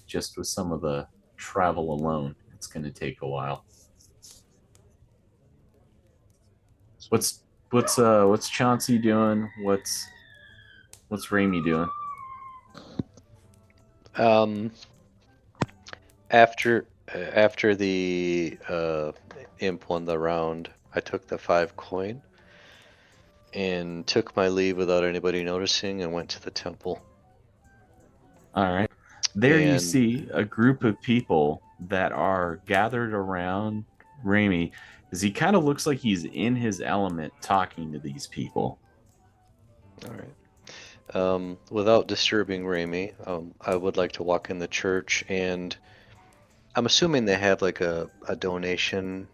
just with some of the travel alone, it's going to take a while. What's Chauncy doing? What's Raimi doing? After the imp won the round, I took the 5 coin and took my leave without anybody noticing and went to the temple. All right. There you see a group of people that are gathered around Raimi, because he kind of looks like he's in his element talking to these people. All right. Without disturbing Raimi, I would like to walk in the church, and I'm assuming they have like a donation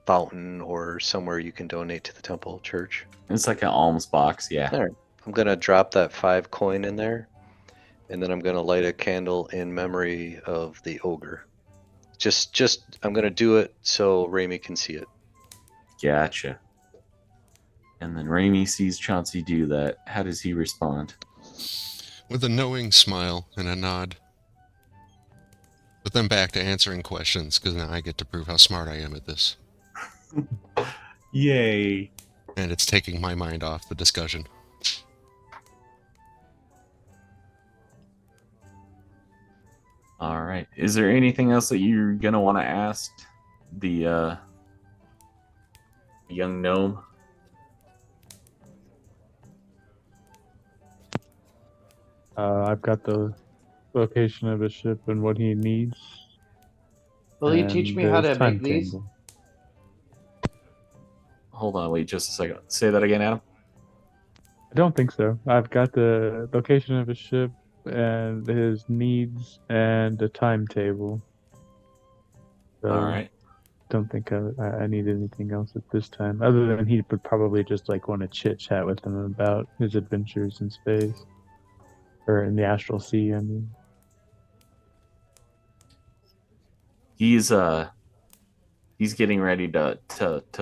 fountain or somewhere you can donate to the temple church. It's like an alms box, yeah. All right. I'm going to drop that 5 coin in there, and then I'm going to light a candle in memory of the ogre. Just I'm going to do it so Raimi can see it. Gotcha. And then Raimi sees Chauncy do that. How does he respond? With a knowing smile and a nod. But then back to answering questions, because now I get to prove how smart I am at this. Yay. And it's taking my mind off the discussion. All right. Is there anything else that you're going to want to ask the young gnome? I've got the location of his ship and what he needs. Will you teach me how to make these? Timetable. Hold on, wait just a second. Say that again, Adam. I don't think so. I've got the location of his ship and his needs and a timetable. So All right. Don't think I need anything else at this time, other than he would probably just like want to chit chat with them about his adventures in space or in the astral sea. I mean, He's getting ready to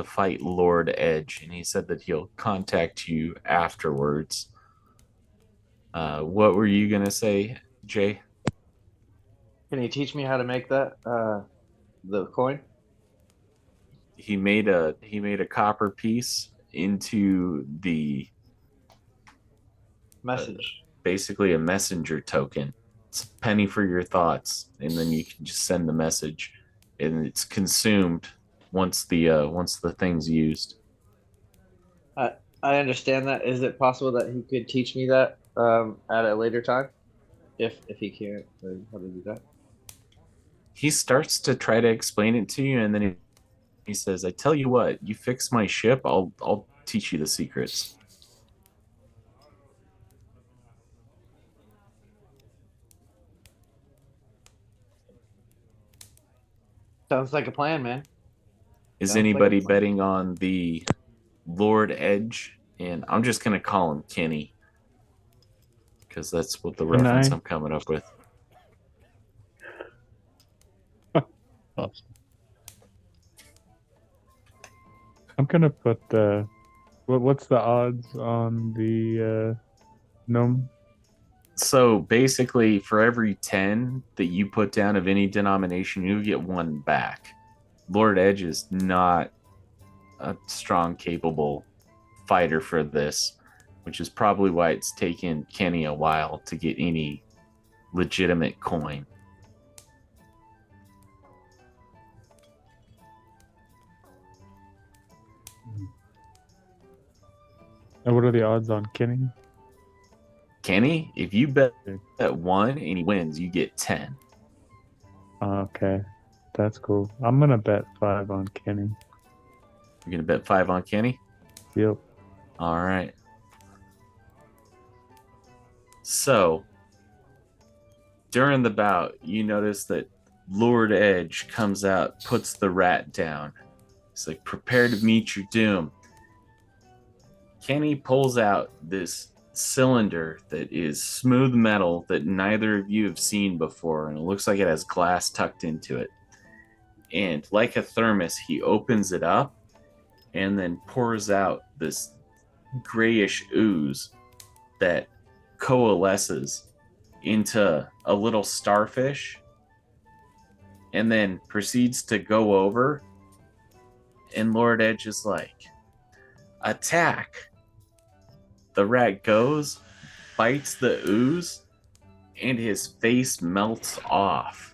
fight Lord Edge, and he said that he'll contact you afterwards. What were you gonna say, Jay? Can you teach me how to make that the coin? He made a copper piece into the message. Basically a messenger token. It's a penny for your thoughts, and then you can just send the message, and it's consumed once the thing's used. I understand that. Is it possible that he could teach me that at a later time, if he can't learn how to do that? He starts to try to explain it to you, and then he says, "I tell you what, you fix my ship, I'll teach you the secrets." Sounds like a plan, man. Is Sounds like a anybody plan. betting on the Lord Edge? And I'm just gonna call him Kenny because that's what the Can reference I? I'm coming up with. Awesome. I'm gonna put the. What's the odds on the gnome? So basically, for every 10 that you put down of any denomination, you get one back. Lord Edge is not a strong, capable fighter for this, which is probably why it's taken Kenny a while to get any legitimate coin. And what are the odds on Kenny? Kenny, if you bet at 1 and he wins, you get 10. Okay, that's cool. I'm gonna bet 5 on Kenny. You're going to bet 5 on Kenny? Yep. All right. So, during the bout, you notice that Lord Edge comes out, puts the rat down. He's like, prepare to meet your doom. Kenny pulls out this cylinder that is smooth metal that neither of you have seen before, and it looks like it has glass tucked into it. And like a thermos, he opens it up and then pours out this grayish ooze that coalesces into a little starfish and then proceeds to go over. And Lord Edge is like, attack. The rat goes, bites the ooze, and his face melts off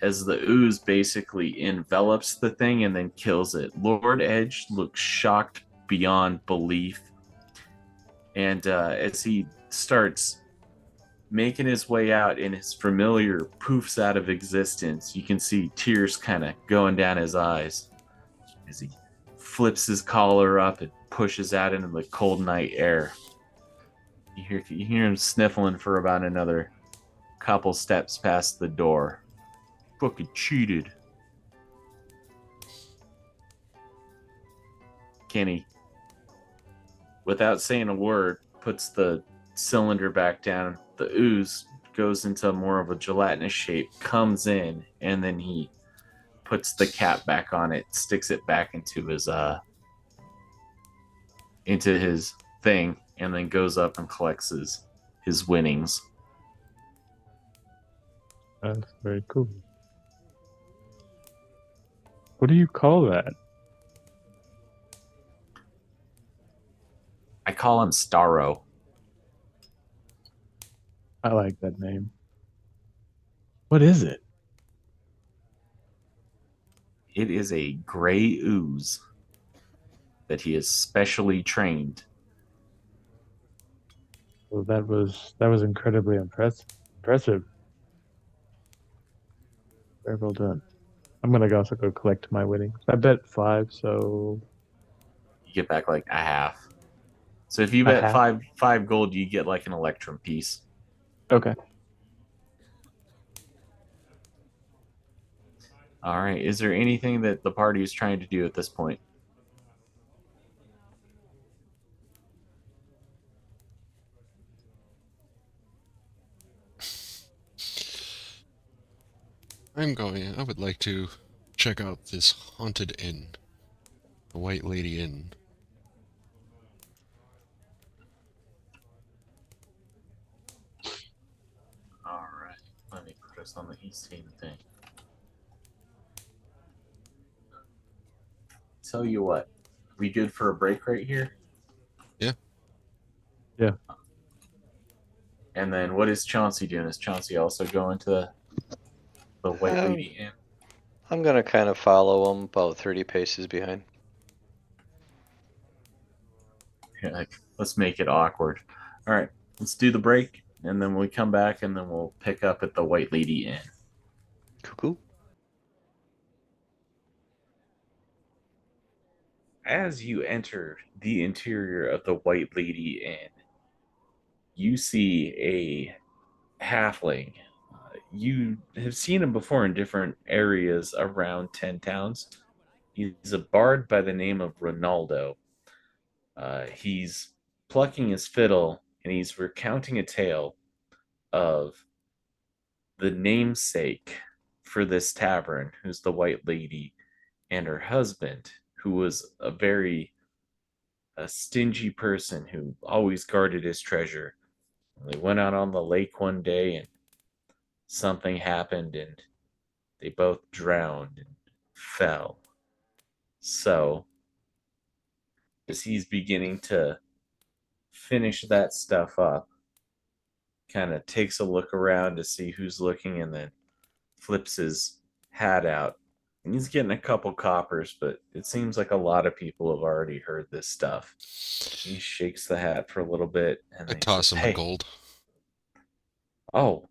as the ooze basically envelops the thing and then kills it. Lord Edge looks shocked beyond belief. And as he starts making his way out and his familiar poofs out of existence, you can see tears kind of going down his eyes as he flips his collar up and pushes out into the cold night air. You hear him sniffling for about another couple steps past the door. Fucking cheated. Kenny, without saying a word, puts the cylinder back down. The ooze goes into more of a gelatinous shape, comes in, and then he puts the cap back on it, sticks it back into his thing, and then goes up and collects his winnings. That's very cool. What do you call that? I call him Starro. I like that name. What is it? It is a gray ooze that he is specially trained. Well, that was incredibly impressive. Very well done. I'm gonna also go collect my winnings. I bet 5, so You get back like a half. So if you a bet half. five gold, you get like an electrum piece. Okay. All right. Is there anything that the party is trying to do at this point? I would like to check out this haunted inn. The White Lady Inn. All right. Let me put us on the Easthaven thing. Tell you what. We good for a break right here? Yeah. Yeah. And then what is Chauncy doing? Is Chauncy also going to the White Lady Inn? I'm gonna kind of follow him about 30 paces behind. You're like, let's make it awkward. All right, let's do the break, and then we come back, and then we'll pick up at the White Lady Inn. Cuckoo. As you enter the interior of the White Lady Inn, you see a halfling. You have seen him before in different areas around 10 towns. He's a bard by the name of Ronaldo. He's plucking his fiddle and he's recounting a tale of the namesake for this tavern, who's the White Lady, and her husband, who was a stingy person who always guarded his treasure. They went out on the lake one day and something happened and they both drowned and fell. So, as he's beginning to finish that stuff up, kind of takes a look around to see who's looking and then flips his hat out. And he's getting a couple coppers, but it seems like a lot of people have already heard this stuff. He shakes the hat for a little bit and I then he toss says, him a "Hey, gold. oh,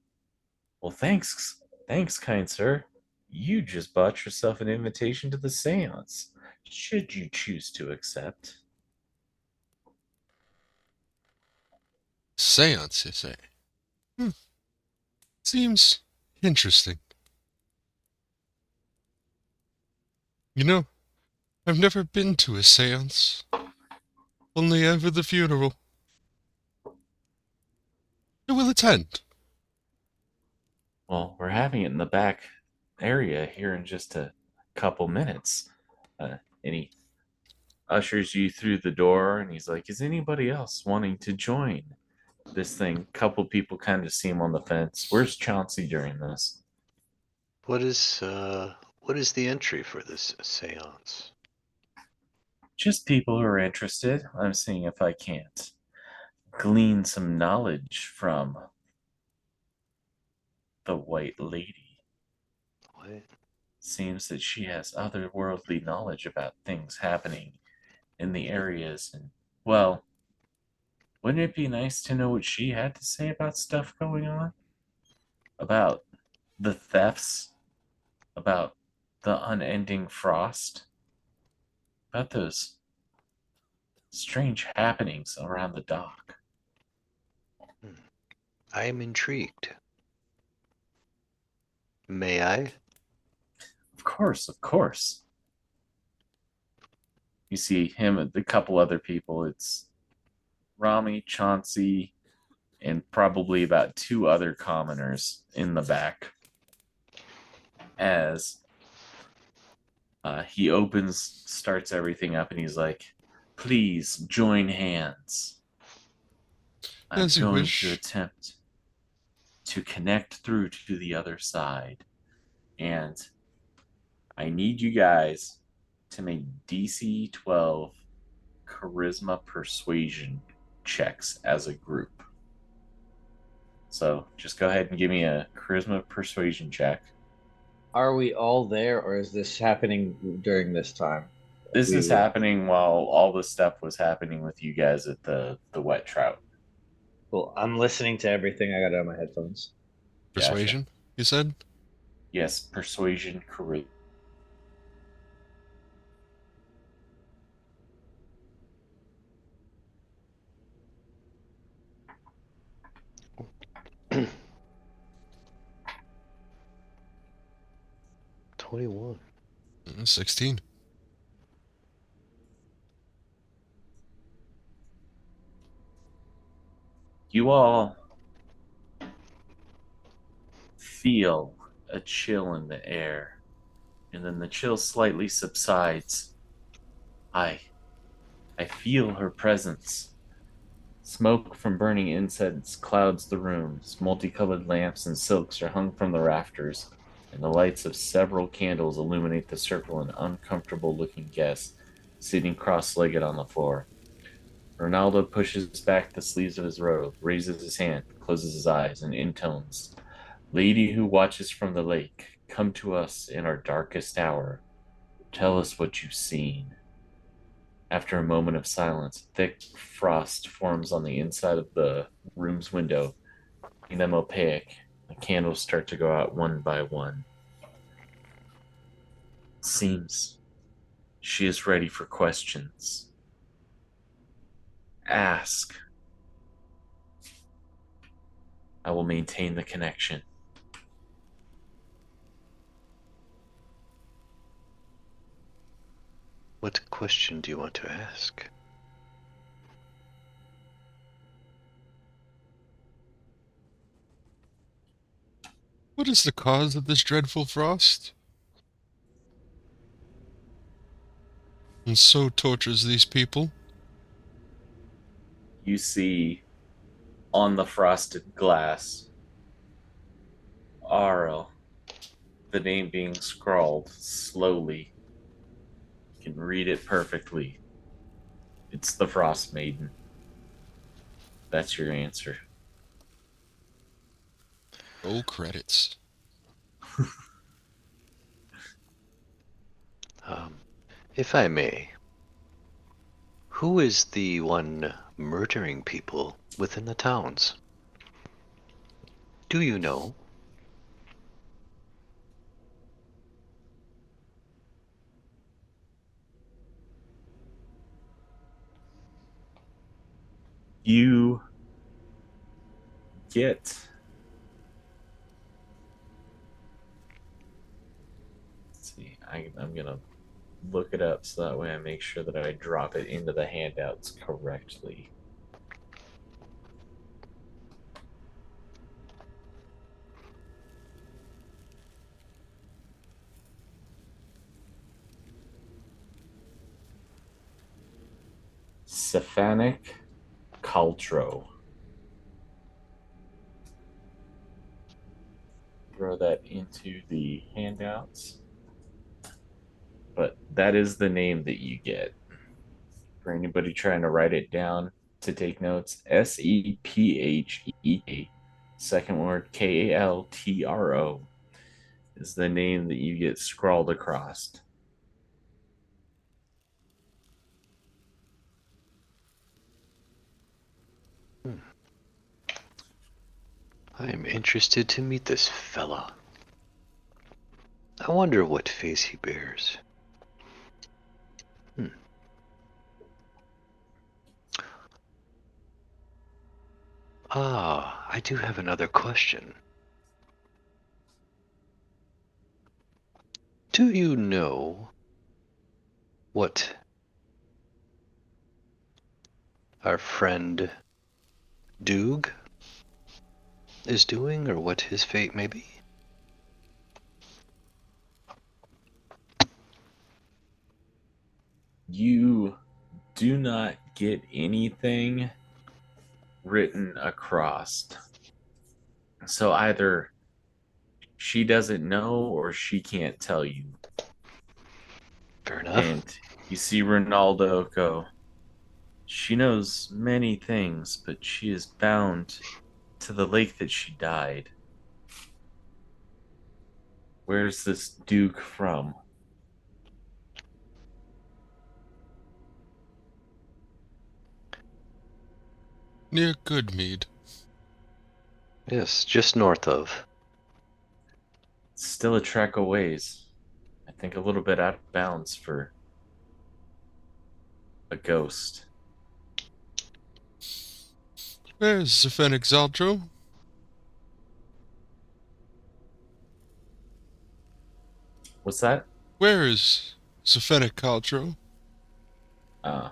well, thanks, kind sir. You just bought yourself an invitation to the seance. Should you choose to accept?" Séance, you say? Seems interesting. You know, I've never been to a séance. Only ever the funeral. I will attend. Well, we're having it in the back area here in just a couple minutes. And he ushers you through the door and he's like, "Is anybody else wanting to join this thing?" Couple people kind of see him on the fence. Where's Chauncy during this? What is the entry for this séance? Just people who are interested. I'm seeing if I can't glean some knowledge from the White Lady. What? Seems that she has otherworldly knowledge about things happening in the areas. And, well, wouldn't it be nice to know what she had to say about stuff going on? About the thefts? About the unending frost? About those strange happenings around the dock? I am intrigued. May I? Of course, of course. You see him and a couple other people. It's Rami, Chauncy, and probably about two other commoners in the back. As he starts everything up, and he's like, "Please join hands. I'm As you going to wish. attempt to connect through to the other side. And I need you guys to make DC 12 charisma persuasion checks as a group. So just go ahead and give me a charisma persuasion check. Are we all there, or is this happening during this time? This is happening while all the stuff was happening with you guys at the Wet Trout. Well, I'm listening to everything. I got it on my headphones. Persuasion, you said? Yes, persuasion, charisma. Gotcha. 21. 16. You all feel a chill in the air, and then the chill slightly subsides. I feel her presence. Smoke from burning incense clouds the rooms. Multicolored lamps and silks are hung from the rafters, and the lights of several candles illuminate the circle and uncomfortable-looking guests sitting cross-legged on the floor. Ronaldo pushes back the sleeves of his robe, raises his hand, closes his eyes, and intones, "Lady who watches from the lake, come to us in our darkest hour. Tell us what you've seen." After a moment of silence, thick frost forms on the inside of the room's window, making them opaque. The candles start to go out one by one. Seems she is ready for questions. Ask. I will maintain the connection. What question do you want to ask? What is the cause of this dreadful frost? And so tortures these people. You see on the frosted glass Auril, the name being scrawled slowly. You can read it perfectly. It's the Frostmaiden. That's your answer. Roll credits. If I may, who is the one murdering people within the towns? Do you know? You get let's see, I'm gonna look it up so that way I make sure that I drop it into the handouts correctly. Cephanic Caltro. Throw that into the handouts. But that is the name that you get. For anybody trying to write it down to take notes, Sephea, second word Kaltro, is the name that you get scrawled across. I am interested to meet this fella. I wonder what face he bears. I do have another question. Do you know what our friend Doog is doing, or what his fate may be? You do not get anything written across. So either she doesn't know or she can't tell you. Fair enough. And you see Ronaldo go, she knows many things, but she is bound to the lake that she died. Where's this Duke from? Near Goodmead. Yes, just north of. It's still a trek a ways. I think a little bit out of bounds for a ghost. Where's Zephanic Zaldro? What's that? Where is Zephanic Zaldro? Uh,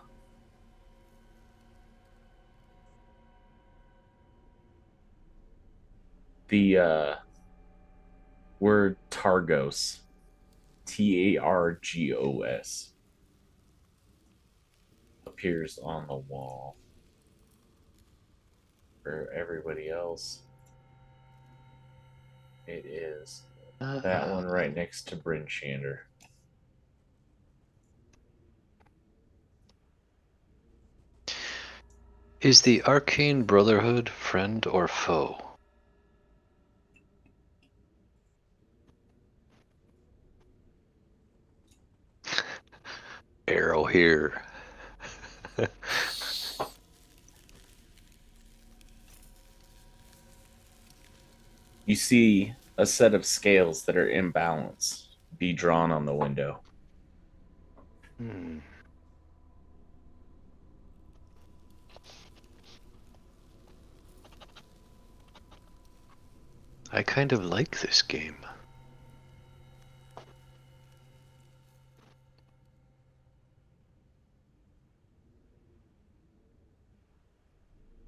the word Targos, Targos, appears on the wall. For everybody else, it is that one right next to Bryn Shander. Is the Arcane Brotherhood friend or foe? Arrow here. You see a set of scales that are imbalanced be drawn on the window. Hmm. I kind of like this game.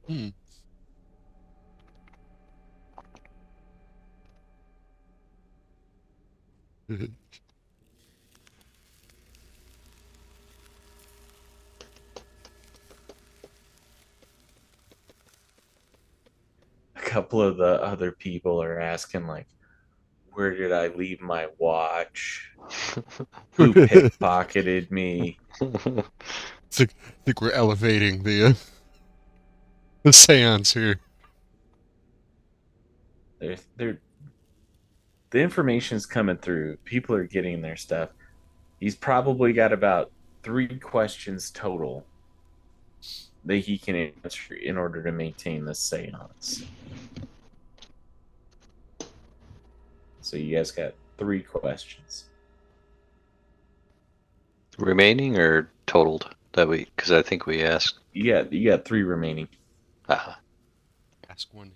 Hmm. A couple of the other people are asking, like, where did I leave my watch? Who pickpocketed me? think we're elevating the seance here. They're the information's coming through. People are getting their stuff. He's probably got about 3 questions total that he can answer in order to maintain the seance. So you guys got 3 questions. Remaining or totaled? Because I think we asked. You got 3 remaining. Ask one.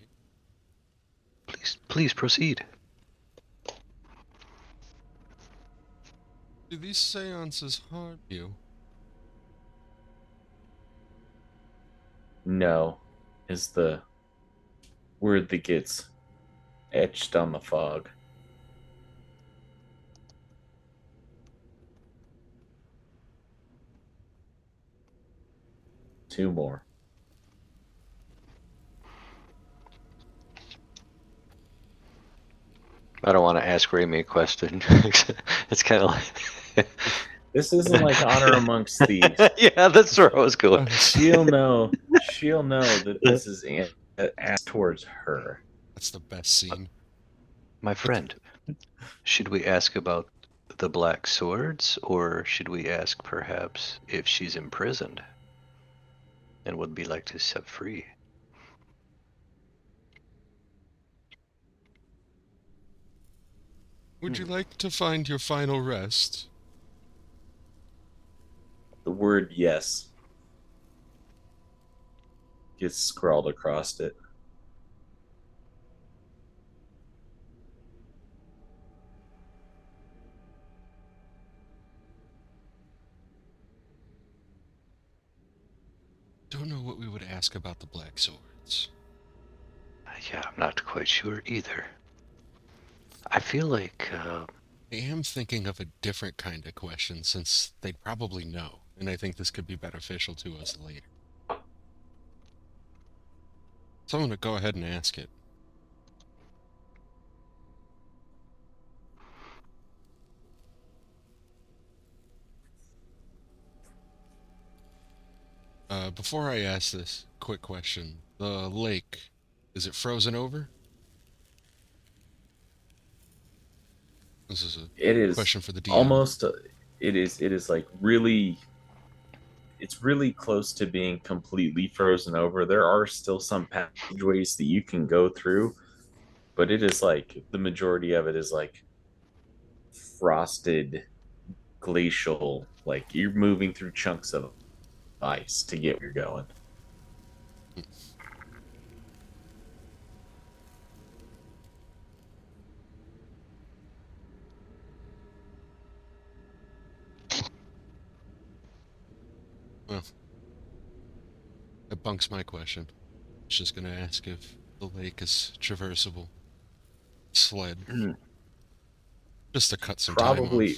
Please proceed. Do these seances harm you? No, is the word that gets etched on the fog. Two more. I don't want to ask Raimi a question. It's kind of like. This isn't like Honor Amongst Thieves. Yeah, that's where I was going. She'll know that this is asked towards her. That's the best scene. My friend, should we ask about the Black Swords, or should we ask perhaps if she's imprisoned and would be like to set free? Would you like to find your final rest? The word yes gets scrawled across it. Don't know what we would ask about the Black Swords. Yeah, I'm not quite sure either. I feel like I am thinking of a different kind of question since they'd probably know, and I think this could be beneficial to us later. So I'm going to go ahead and ask it. Before I ask this, quick question. The lake, is it frozen over? This is It a is question for the DM. almost. It is like really. It's really close to being completely frozen over. There are still some passageways that you can go through, but it is like the majority of it is like frosted, glacial. Like you're moving through chunks of ice to get where you're going. Well, that bunks my question. I was just going to ask if the lake is traversable. Sled. Just to cut some time off.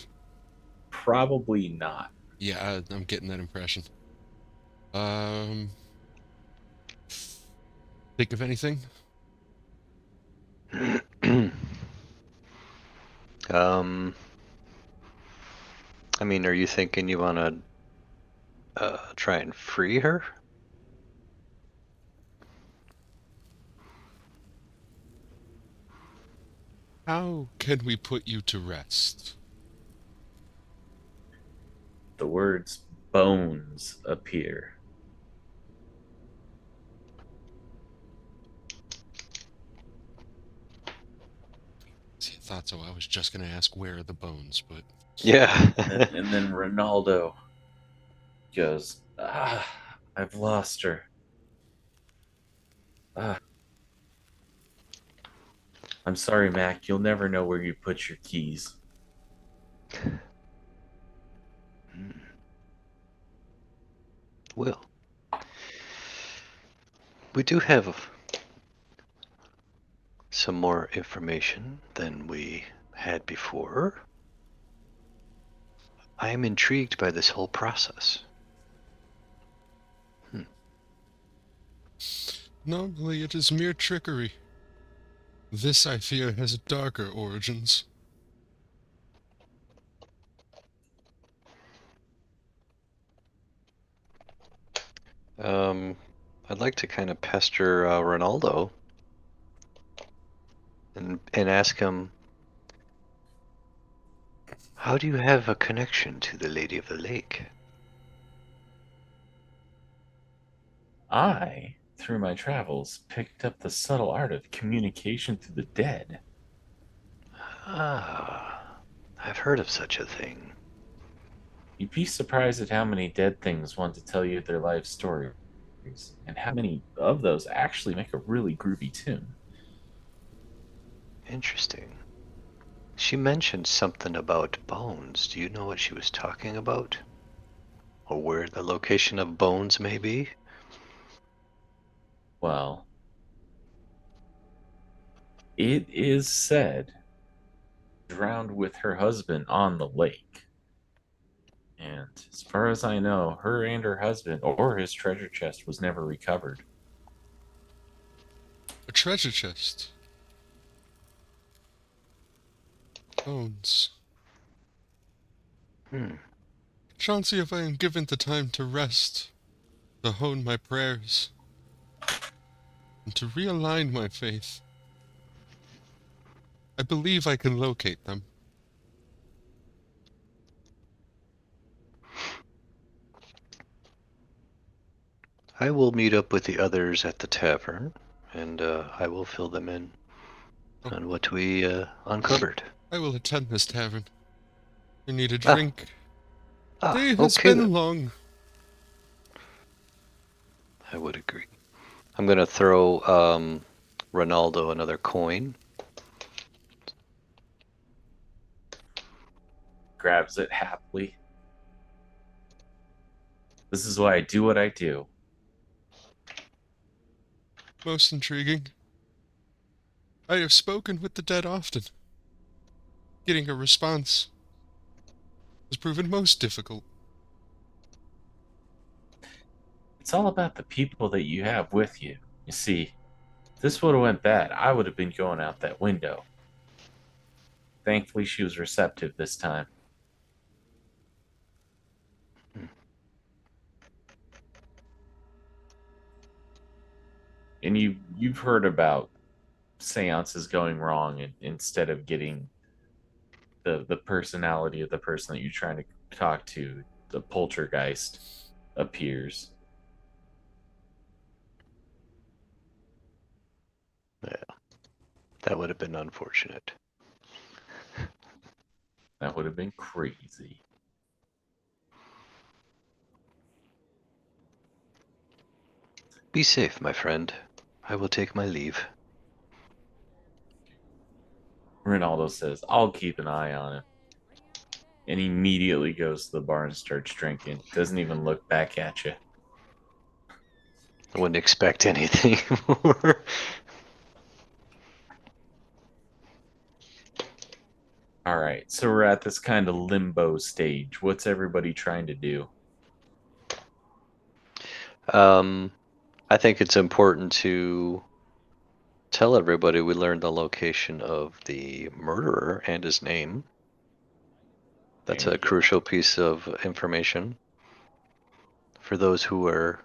Probably not. Yeah, I'm getting that impression. Think of anything? I mean, are you thinking you want to try and free her? How can we put you to rest? The words bones appear. thought so. I was just going to ask where are the bones, but Yeah. And then Ronaldo goes, I've lost her. I'm sorry, Mac. You'll never know where you put your keys. Well, we do have some more information than we had before. I am intrigued by this whole process. normally it is mere trickery. This, I fear, has darker origins. I'd like to kind of pester Ronaldo and ask him, how do you have a connection to the Lady of the Lake? I, through my travels, picked up the subtle art of communication through the dead. Ah, I've heard of such a thing. You'd be surprised at how many dead things want to tell you their life stories, and how many of those actually make a really groovy tune. Interesting. She mentioned something about bones. Do you know what she was talking about? Or where the location of bones may be? Well, it is said drowned with her husband on the lake. And as far as I know, her and her husband or his treasure chest was never recovered. A treasure chest. Bones. Chauncy, if I am given the time to rest, to hone my prayers, and to realign my faith, I believe I can locate them. I will meet up with the others at the tavern, and I will fill them in on what we uncovered. I will attend this tavern. I need a drink. Day has Okay been then. long. I would agree. I'm gonna throw Ronaldo another coin. Grabs it happily. This is why I do what I do. Most intriguing. I have spoken with the dead often. Getting a response has proven most difficult. It's all about the people that you have with you. You see, if this would have went bad, I would have been going out that window. Thankfully, she was receptive this time. And you've heard about seances going wrong, and instead of getting the personality of the person that you're trying to talk to, the poltergeist appears. Yeah, that would have been unfortunate. That would have been crazy. Be safe, my friend. I will take my leave. Ronaldo says, I'll keep an eye on him. And he immediately goes to the bar and starts drinking. Doesn't even look back at you. I wouldn't expect anything more. All right, so we're at this kind of limbo stage. What's everybody trying to do? I think it's important to tell everybody we learned the location of the murderer and his name. That's There a you go. crucial piece of information for those who are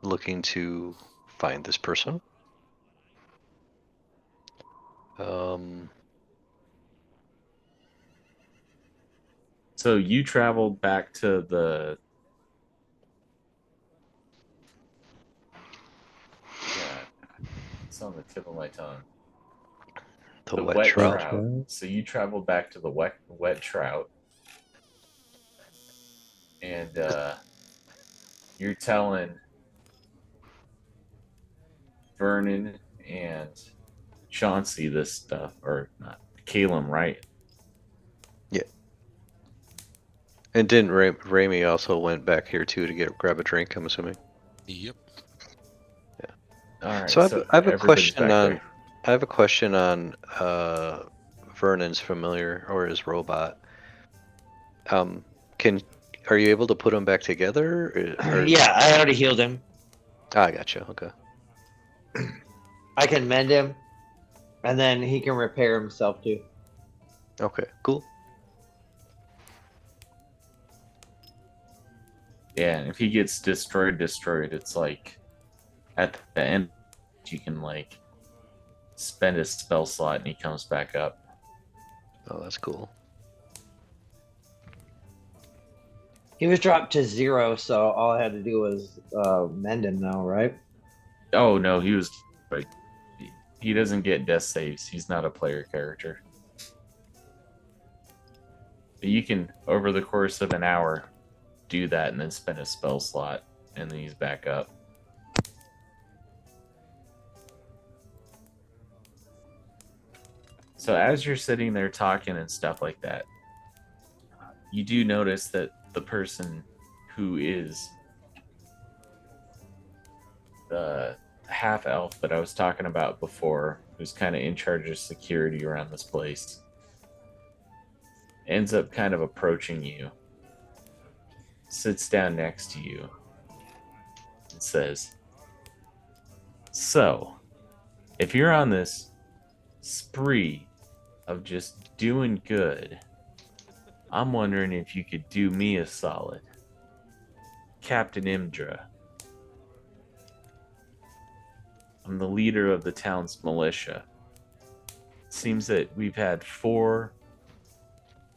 looking to find this person. So you traveled back to the. God, it's on the tip of my tongue. The the wet wet trout. trout. So you traveled back to the wet trout, and you're telling Vernin and Chauncy this stuff, or not Caelum, right? And didn't Raimi also went back here too to grab a drink? I'm assuming. Yep. All right. So I have a everybody's question back on there. I have a question on Vernon's familiar or his robot. Can are you able to put them back together? Yeah, I already healed him. I gotcha. Okay. I can mend him, and then he can repair himself too. Okay. Cool. Yeah, and if he gets destroyed, it's like at the end you can like spend a spell slot and he comes back up. Oh, that's cool. He was dropped to 0, so all I had to do was mend him now, right? Oh no, he was like he doesn't get death saves. He's not a player character. But you can over the course of an hour do that and then spend a spell slot and then he's back up. So as you're sitting there talking and stuff like that, you do notice that the person who is the half elf that I was talking about before, who's kind of in charge of security around this place, ends up kind of approaching you, sits down next to you, and says, "So, if you're on this spree of just doing good, I'm wondering if you could do me a solid. Captain Imdra. I'm the leader of the town's militia. It seems that we've had 4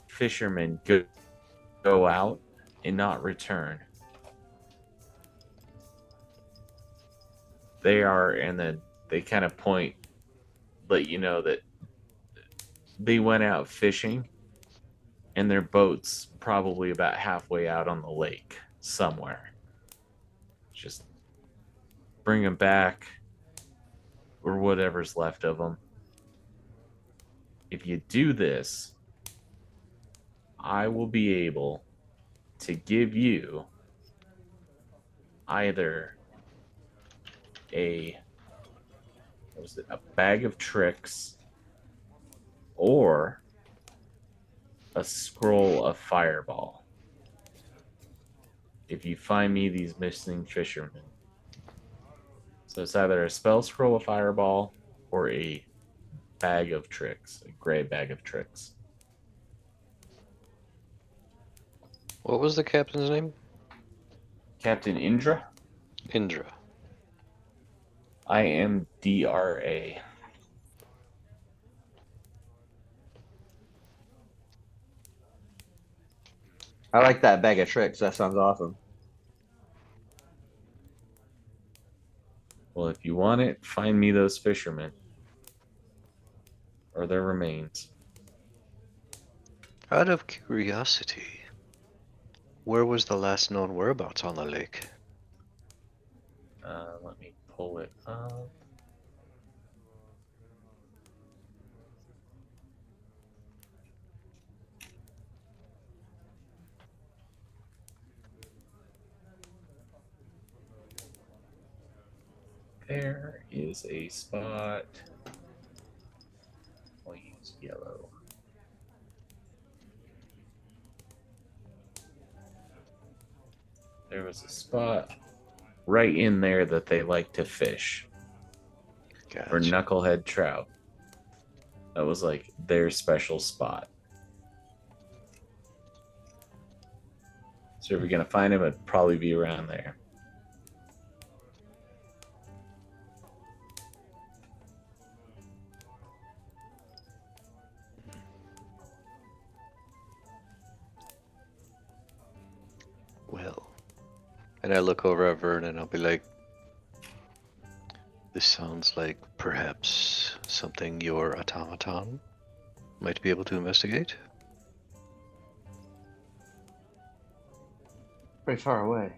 fishermen go out and not return. They are," and then they kind of point, let you know that they went out fishing and their boat's probably about halfway out on the lake somewhere. Just bring them back or whatever's left of them. If you do this, I will be able to give you either a bag of tricks or a scroll of fireball if you find me these missing fishermen. So it's either a spell scroll of fireball or a bag of tricks, a gray bag of tricks. What was the captain's name? Captain Imdra? Indra. Imdra. I like that bag of tricks. That sounds awesome. Well, if you want it, find me those fishermen or their remains. Out of curiosity, where was the last known whereabouts on the lake? Let me pull it up. There is a spot. I'll use yellow. There was a spot right in there that they like to fish for Gotcha. knucklehead trout. That was like their special spot. So if you're gonna find him, it'd probably be around there. Well, and I look over at Vernon and I'll be like, this sounds like perhaps something your automaton might be able to investigate? Pretty far away.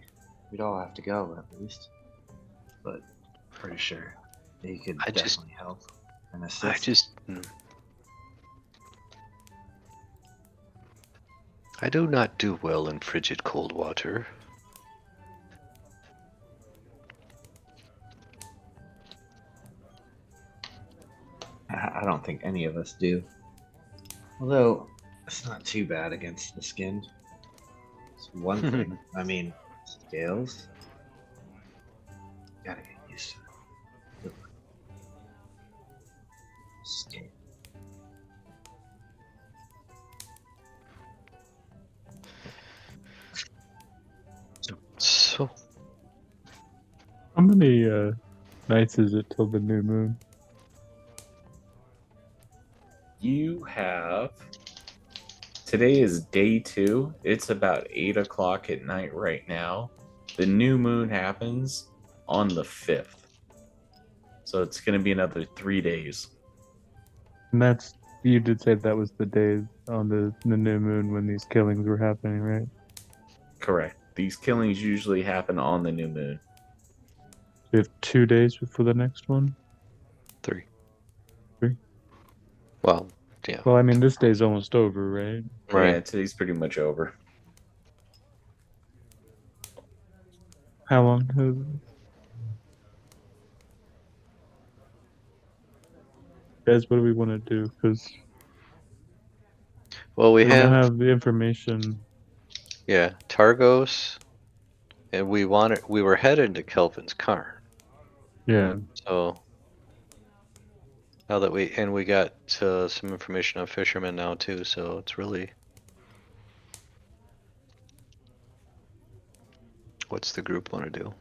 We'd all have to go at least. But pretty sure he could I just- definitely help and I assist. just. I do not do well in frigid cold water. I don't think any of us do. Although it's not too bad against the skin. It's one thing. I mean, scales. Gotta get used to it. Scale. So, How many nights is it till the new moon? You have. Today is day 2. It's about 8 o'clock at night right now. The new moon happens on the 5th. So it's going to be another 3 days. And that's, you did say that was the day on the new moon when these killings were happening, right? Correct. These killings usually happen on the new moon. We have 2 days before the next one? 3. 3? Well, yeah. Well, I mean, this day's almost over, right? Right. Yeah, today's pretty much over. How long has it? Guys, what do we want to do? Because Well, we we now have, have the information. yeah, Targos, and we were headed to Kelvin's Cairn. Yeah. So now that we got some information on Fisherman now too, so it's really, what's the group want to do?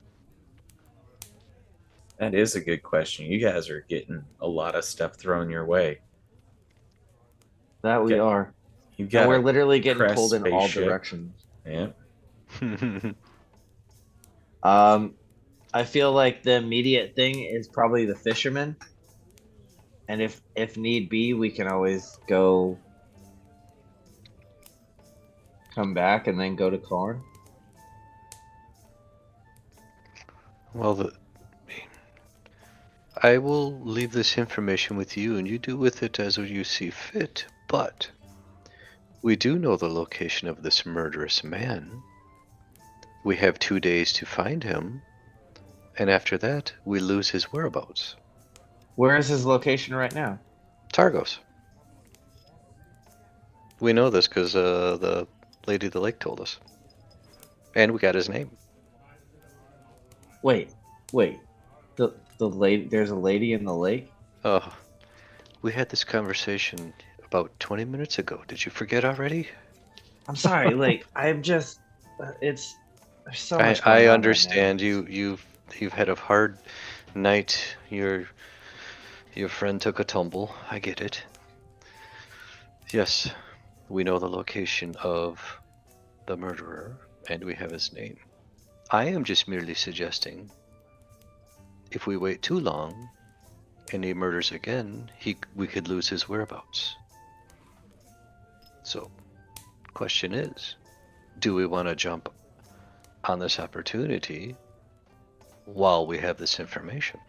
That is a good question. You guys are getting a lot of stuff thrown your way. That we Yeah. are. You And got we're a literally getting crest pulled in all spaceship. directions. Yeah. I feel like the immediate thing is probably the Fisherman. And if need be, we can always go come back and then go to Karn. Well, I will leave this information with you, and you do with it as you see fit. But we do know the location of this murderous man. We have 2 days to find him, and after that, we lose his whereabouts. Where is his location right now? Targos. We know this because the Lady of the Lake told us, and we got his name. Wait. The lady. There's a lady in the lake. Oh, we had this conversation about 20 minutes ago. Did you forget already? I'm sorry. Like I'm just. It's. There's so much. Going I on right understand now. you've had a hard night. Your friend took a tumble. I get it. Yes, we know the location of the murderer, and we have his name. I am just merely suggesting, if we wait too long, and he murders again, we could lose his whereabouts. So, question is, do we want to jump on this opportunity while we have this information?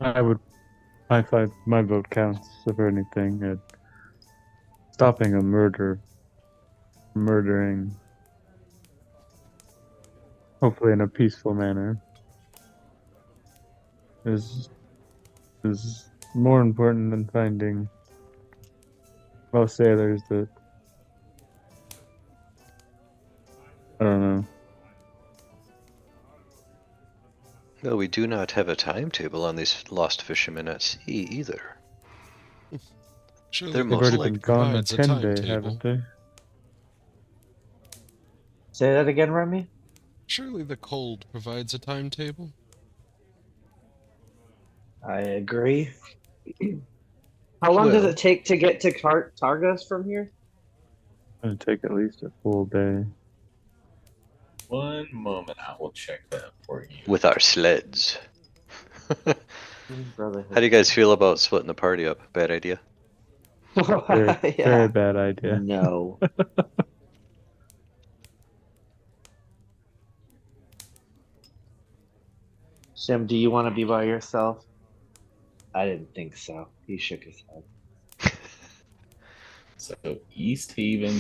I find my vote counts for anything. And stopping a murdering, hopefully in a peaceful manner, is more important than finding most sailors that, I don't know. No, we do not have a timetable on these lost fishermen at sea either. Surely They're the They've most already code been like gone a provides a 10-day, timetable. haven't they? Say that again, Remy. Surely the cold provides a timetable. I agree. How long does Well, it take to get to Targos from here? It'll take at least a full day. One moment. I will check that for you. with our sleds. Brotherhood. How do you guys feel about splitting the party up? Bad idea. Very, very Yeah. bad idea. No. Shim, do you want to be by yourself? I didn't think so. He shook his head. So Easthaven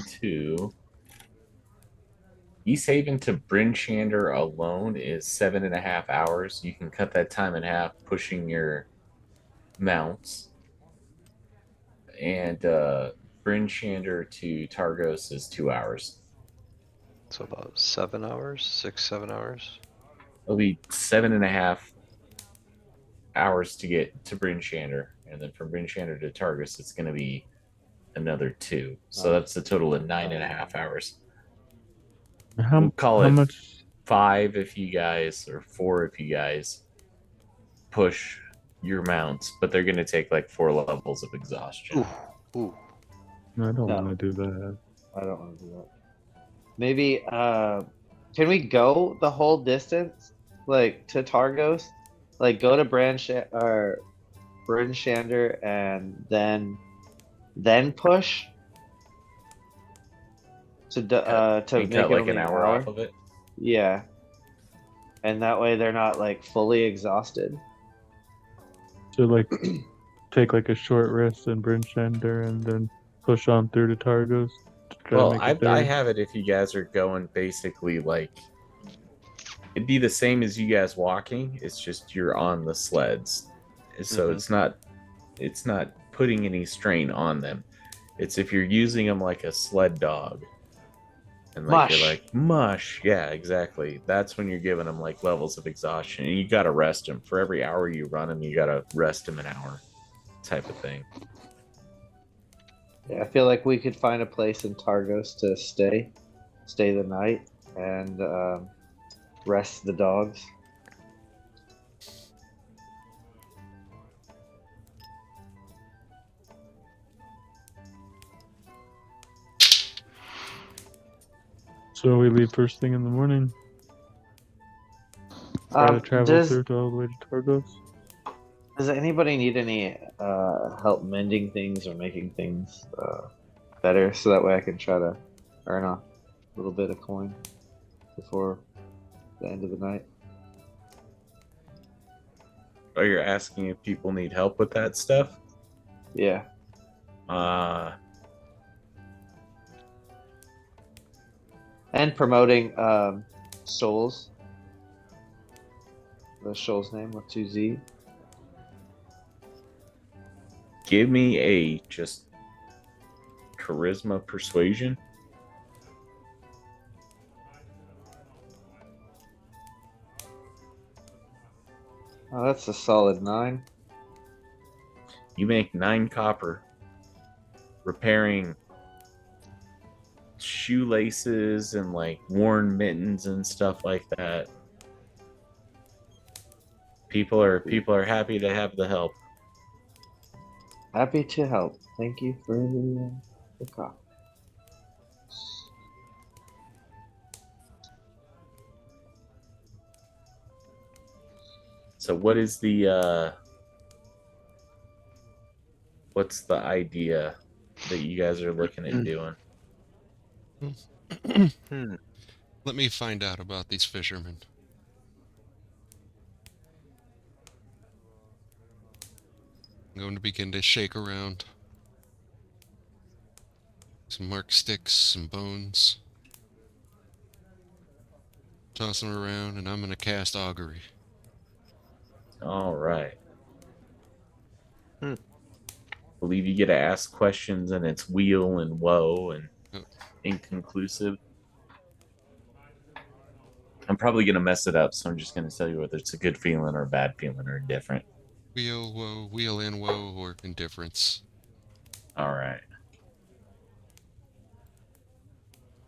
to Bryn Shander alone is 7.5 hours. You can cut that time in half pushing your mounts. And Bryn Shander to Targos is 2 hours. So about 7 hours, 6, 7 hours. It'll be 7.5 hours to get to Bryn Shander, and then from Bryn Shander to Targos, it's going to be another 2. So that's a total of 9.5 hours. We'll call how it much? 5 if you guys, or 4 if you guys push your mounts, but they're going to take like 4 levels of exhaustion. Ooh. I don't No. want to do that. I don't want to do that. Maybe, can we go the whole distance? Like, to Targos? Like, go to Bryn Shander and then push? To And make cut it like only an hour off of it. Yeah. And that way they're not, like, fully exhausted. So like, take like a short rest in Bryn Shander and then push on through to Targos. To try to Well, make it I there. have it if you guys are going basically like it'd be the same as you guys walking. It's just you're on the sleds, so it's not putting any strain on them. It's if you're using them like a sled dog, and like you're Mush. like mush. Yeah, exactly. That's when you're giving them like levels of exhaustion, and you got to rest them for every hour you run them. You got to rest them an hour, type of thing. Yeah, I feel like we could find a place in Targos to stay the night, and rest the dogs. So we leave first thing in the morning. Try to travel through to all the way to Targos. Does anybody need any help mending things or making things better, so that way I can try to earn a little bit of coin before the end of the night? Oh, you're asking if people need help with that stuff? Yeah. And promoting Shoals. The Shoals name with 2Z. Give me a just charisma persuasion. Oh, that's a solid 9. You make 9 copper repairing shoelaces and like worn mittens and stuff like that. People are happy to have the help. Happy to help. Thank you for the call. So what is the what's the idea that you guys are looking at doing? Let me find out about these fishermen. I'm going to begin to shake around. Some mark sticks, some bones. Toss them around, and I'm going to cast augury. All right. Believe you get to ask questions, and it's wheel and woe and inconclusive. I'm probably going to mess it up, so I'm just going to tell you whether it's a good feeling or a bad feeling or indifferent. Wheel, woe, wheel and woe, or indifference. All right.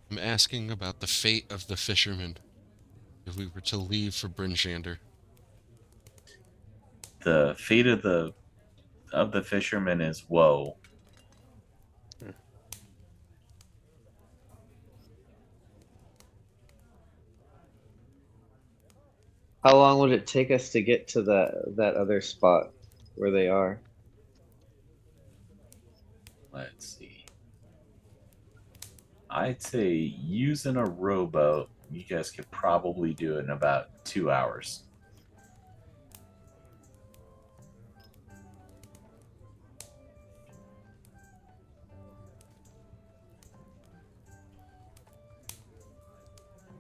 I'm asking about the fate of the fishermen if we were to leave for Bryn Shander. The fate of the fisherman is woe. How long would it take us to get to that other spot where they are? Let's see. I'd say using a rowboat, you guys could probably do it in about 2 hours.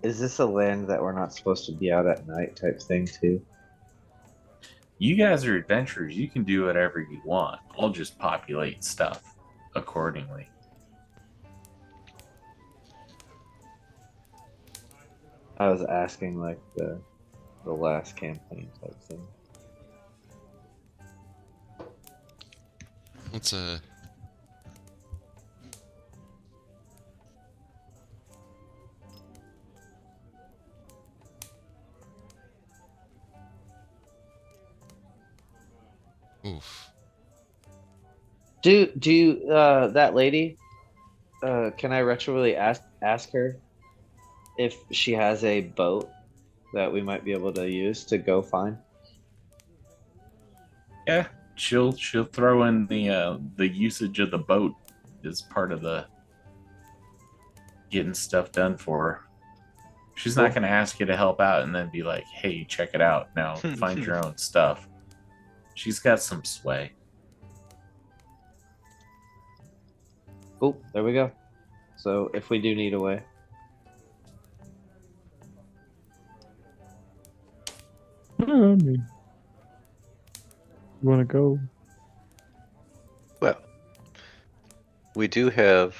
Is this a land that we're not supposed to be out at night type thing too? You guys are adventurers. You can do whatever you want. I'll just populate stuff accordingly. I was asking like the last campaign type thing. Let's oof. Do you that lady? Can I retroactively ask her if she has a boat that we might be able to use to go find? Yeah, she'll throw in the usage of the boat as part of the getting stuff done for her. She's not going to ask you to help out and then be like, "Hey, check it out. Now find your own stuff." She's got some sway. Oh, there we go. So if we do need a way, I mean, you want to go? Well, we do have.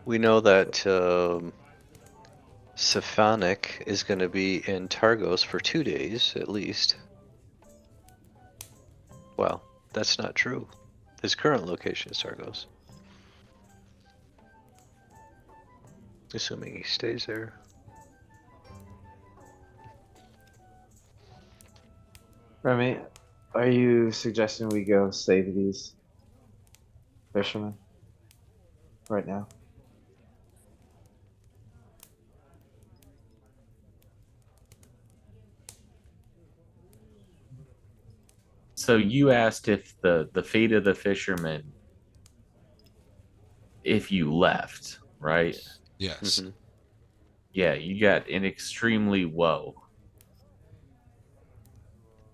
We know that Stefanik is going to be in Targos for 2 days at least. Well, that's not true. His current location is Targos. Assuming he stays there. Remy, are you suggesting we go save these fishermen right now? So you asked if the fate of the fisherman, if you left, right? Yes. Mm-hmm. Yeah, you got an extremely woe.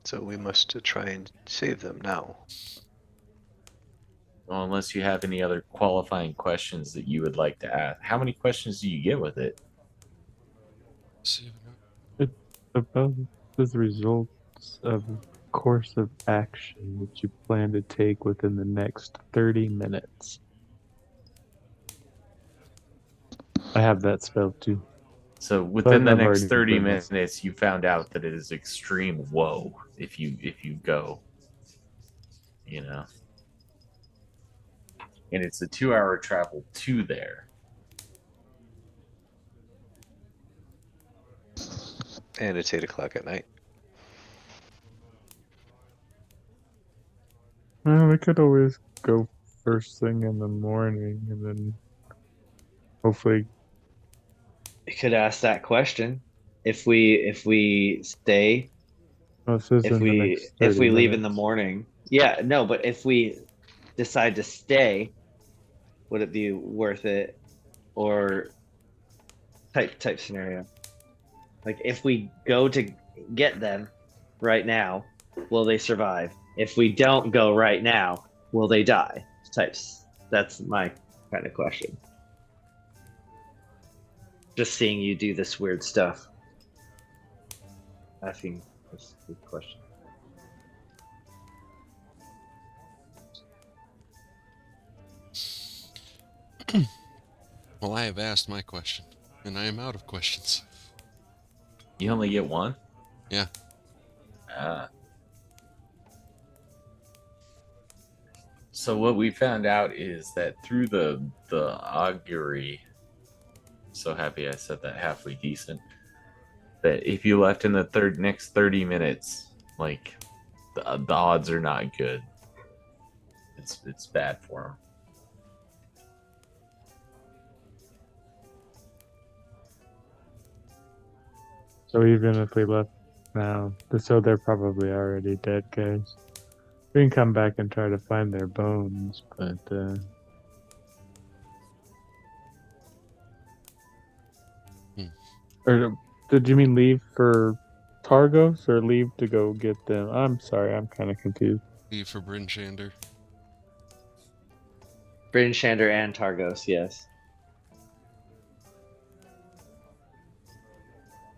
So we must try and save them now. Well, unless you have any other qualifying questions that you would like to ask. How many questions do you get with it? It's about the results of a course of action that you plan to take within the next 30 minutes. I have that spell too. So within the I've next already 30 done this. minutes, you found out that it is extreme woe if you go, you know. And it's a 2-hour travel to there. And it's 8 o'clock at night. Well, we could always go first thing in the morning and then hopefully. You could ask that question. If we stay, Oh, this is in the next 30 if we leave in minutes. the morning, yeah, no, but if we decide to stay, would it be worth it? Or type scenario. Like if we go to get them right now, will they survive? If we don't go right now, will they die? Types. That's my kind of question. Just seeing you do this weird stuff. Asking this good question. Well, I have asked my question, and I am out of questions. You only get one? Yeah. So what we found out is that through the augury, so happy I said that halfway decent, that if you left in the next 30 minutes, like the odds are not good. It's bad for them. So even if we left now, so they're probably already dead, guys. We can come back and try to find their bones, but or did you mean leave for Targos or leave to go get them? I'm sorry, I'm kind of confused. Leave for Bryn Shander. Bryn Shander and Targos, yes.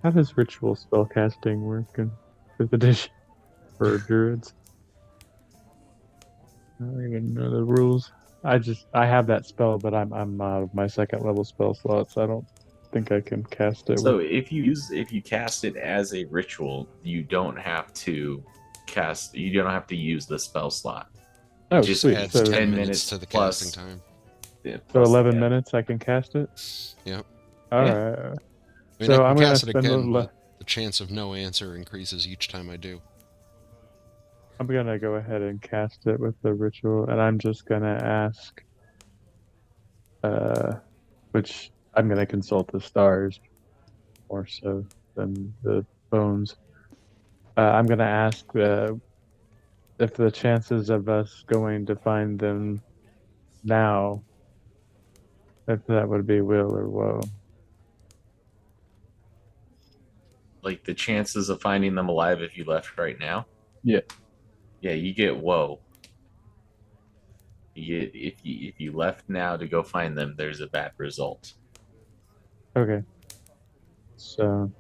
How does ritual spellcasting work in 5th edition for druids? I don't even know the rules. I have that spell, but I'm out of my 2nd level spell slot, so I don't think I can cast it. So if you cast it as a ritual, you don't have to use the spell slot. It Oh, just sweet. Adds So 10 10 minutes to the plus- casting time. Yeah, So plus 11 the- minutes I can cast it? Yep. All Yeah. right. I mean, So I can I'm gonna cast it spend a again, little. but the chance of no answer increases each time I do. I'm gonna go ahead and cast it with the ritual, and I'm just gonna ask, which I'm gonna consult the stars more so than the bones. I'm gonna ask if the chances of us going to find them now, if that would be will or woe. like the chances of finding them alive if you left right now. Yeah. Yeah, you get whoa. If you left now to go find them, there's a bad result. Okay. So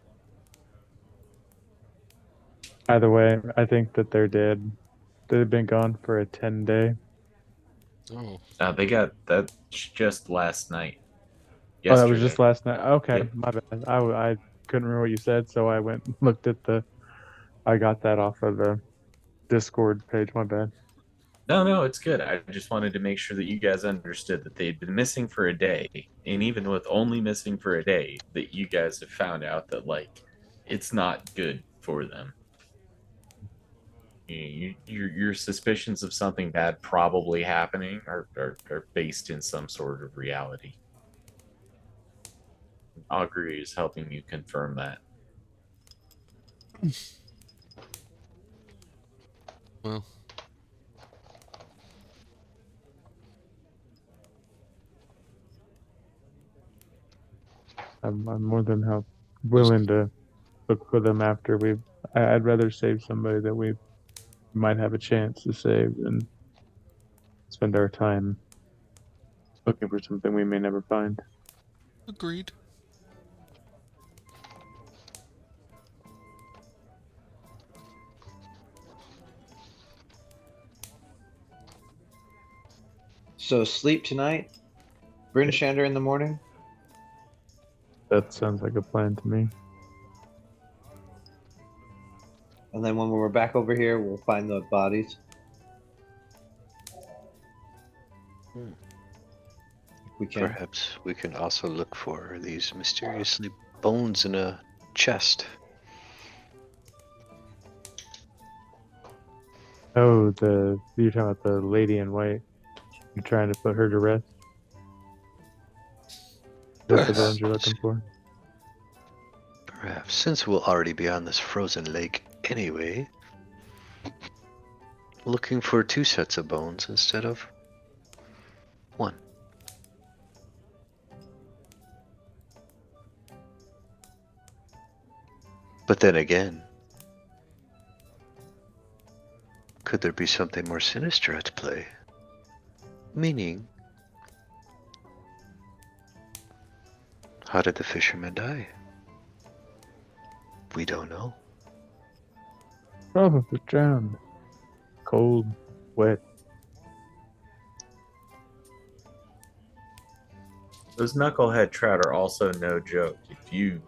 either way, I think that they're dead. They've been gone for a 10-day. Oh, They got that just last night. Oh, that was Yesterday. just last night. Okay, Yep. my bad. I couldn't remember what you said, so I went and looked at I got that off of the Discord page. My bad. No, it's good. I just wanted to make sure that you guys understood that they'd been missing for a day, and even with only missing for a day, that you guys have found out that like it's not good for them. Your suspicions of something bad probably happening are based in some sort of reality. Augury is helping you confirm that. well. I'm more than willing to look for them after I'd rather save somebody that we might have a chance to save than spend our time looking for something we may never find. Agreed. So sleep tonight, Bryn Shander in the morning. That sounds like a plan to me. And then when we're back over here, we'll find the bodies. If we can. Perhaps we can also look for these mysteriously bones in a chest. Oh, you're talking about the lady in white. You're trying to put her to rest. Is that the bones you're looking for? Perhaps, since we'll already be on this frozen lake anyway, looking for 2 sets of bones instead of 1. But then again, could there be something more sinister at play? Meaning, how did the fisherman die? We don't know. Probably drowned. Cold, wet. Those knucklehead trout are also no joke. If you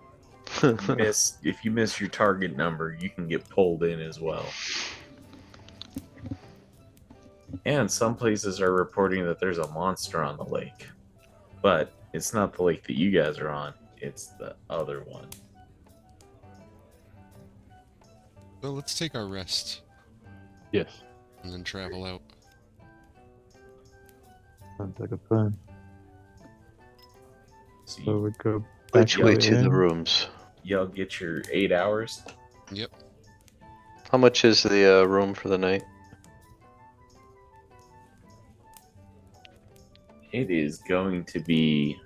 miss your target number, you can get pulled in as well. And some places are reporting that there's a monster on the lake. But it's not the lake that you guys are on, it's the other one. Well, let's take our rest Yes. and then travel out. Sounds like a plan. So So you, we go back Which way to the inn. rooms? y'all get your 8 hours. Yep. How much is the room for the night? It is going to be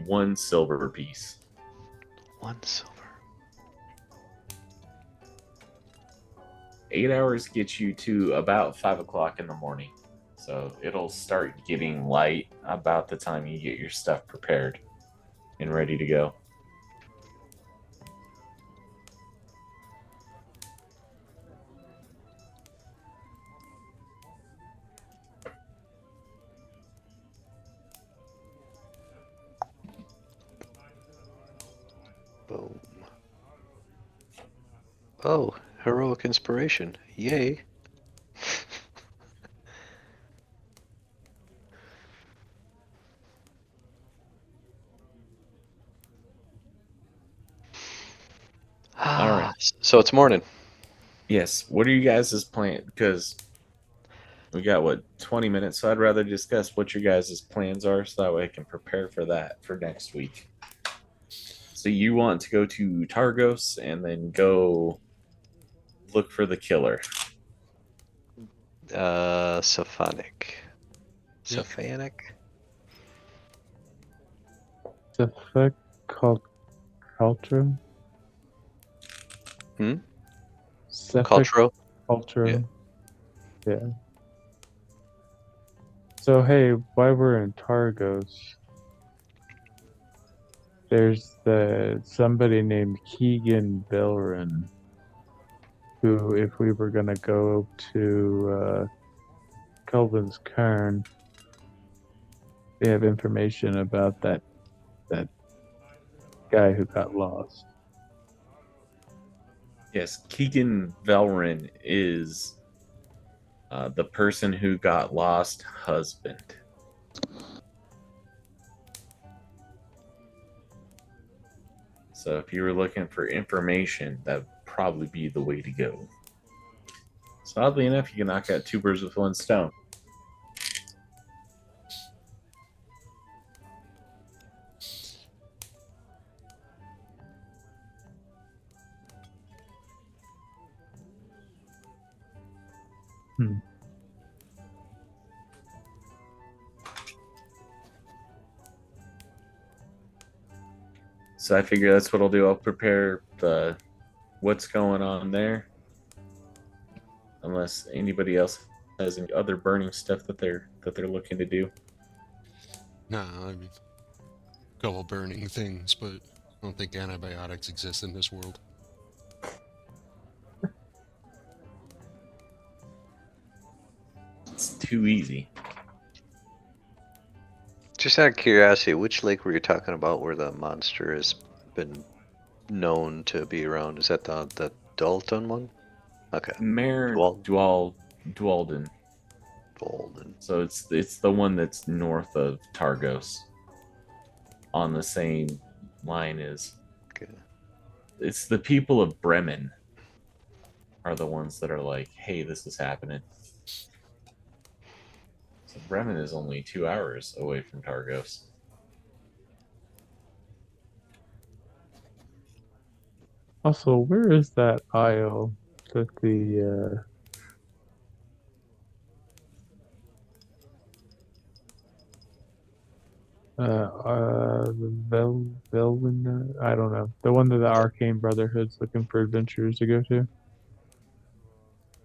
1 silver piece. 1 silver. 8 hours gets you to about 5 o'clock in the morning. So it'll start getting light about the time you get your stuff prepared and ready to go. Boom. Oh, heroic inspiration. Yay. All right. So it's morning. Yes. What are you guys' plan? Because we got, 20 minutes? So I'd rather discuss what your guys' plans are so that way I can prepare for that for next week. So you want to go to Targos and then go look for the killer. Sophonic. Yep. Sophanic? The fuck called culture? Hmm? Cephalic Cultro? culture. Yeah. So hey, while we're in Targos, there's somebody named Keegan Belrin, who, if we were gonna go to Kelvin's Cairn, they have information about that guy who got lost. Yes, Keegan Velrin is the person who got lost husband. So if you were looking for information, that would probably be the way to go. So oddly enough, you can knock out 2 birds with 1 stone. Hmm. So I figure that's what I'll do. I'll prepare the what's going on there. Unless anybody else has any other burning stuff that they're looking to do. Nah, I mean, a couple burning things, but I don't think antibiotics exist in this world. It's too easy. Just out of curiosity, which lake were you talking about where the monster has been known to be around? Is that the Dalton one? Okay. Mare Dual- Dualden. Golden. So it's the one that's north of Targos. On the same line as Okay. it's the people of Bremen are the ones that are like, hey, this is happening. So Bremen is only 2 hours away from Targos. Also, where is that isle that the Velvin, I don't know, the one that the Arcane Brotherhood's looking for adventurers to go to?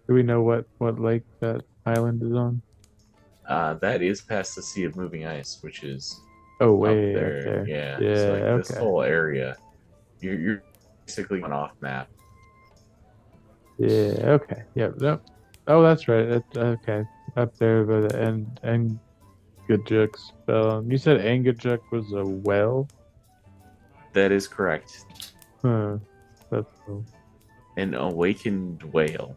Do we know what lake that island is on? That is past the Sea of Moving Ice, which is Oh, up way up there. there. Yeah. Yeah, So like this okay. whole area, you're basically on off map. Yeah, okay. Yep, yep. Oh, that's right. Okay. Up there by the end Angajuk's. You said Angajuk was a well? That is correct. Huh. That's cool. An awakened whale.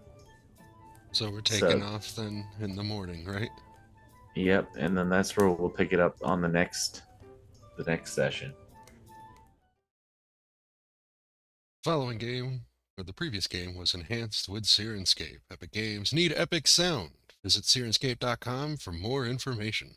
So we're taking off then in the morning, right? Yep, and then that's where we'll pick it up on the next session. Following game, or the previous game, was enhanced with Syrinscape. Epic games need epic sound. Visit Syrinscape.com for more information.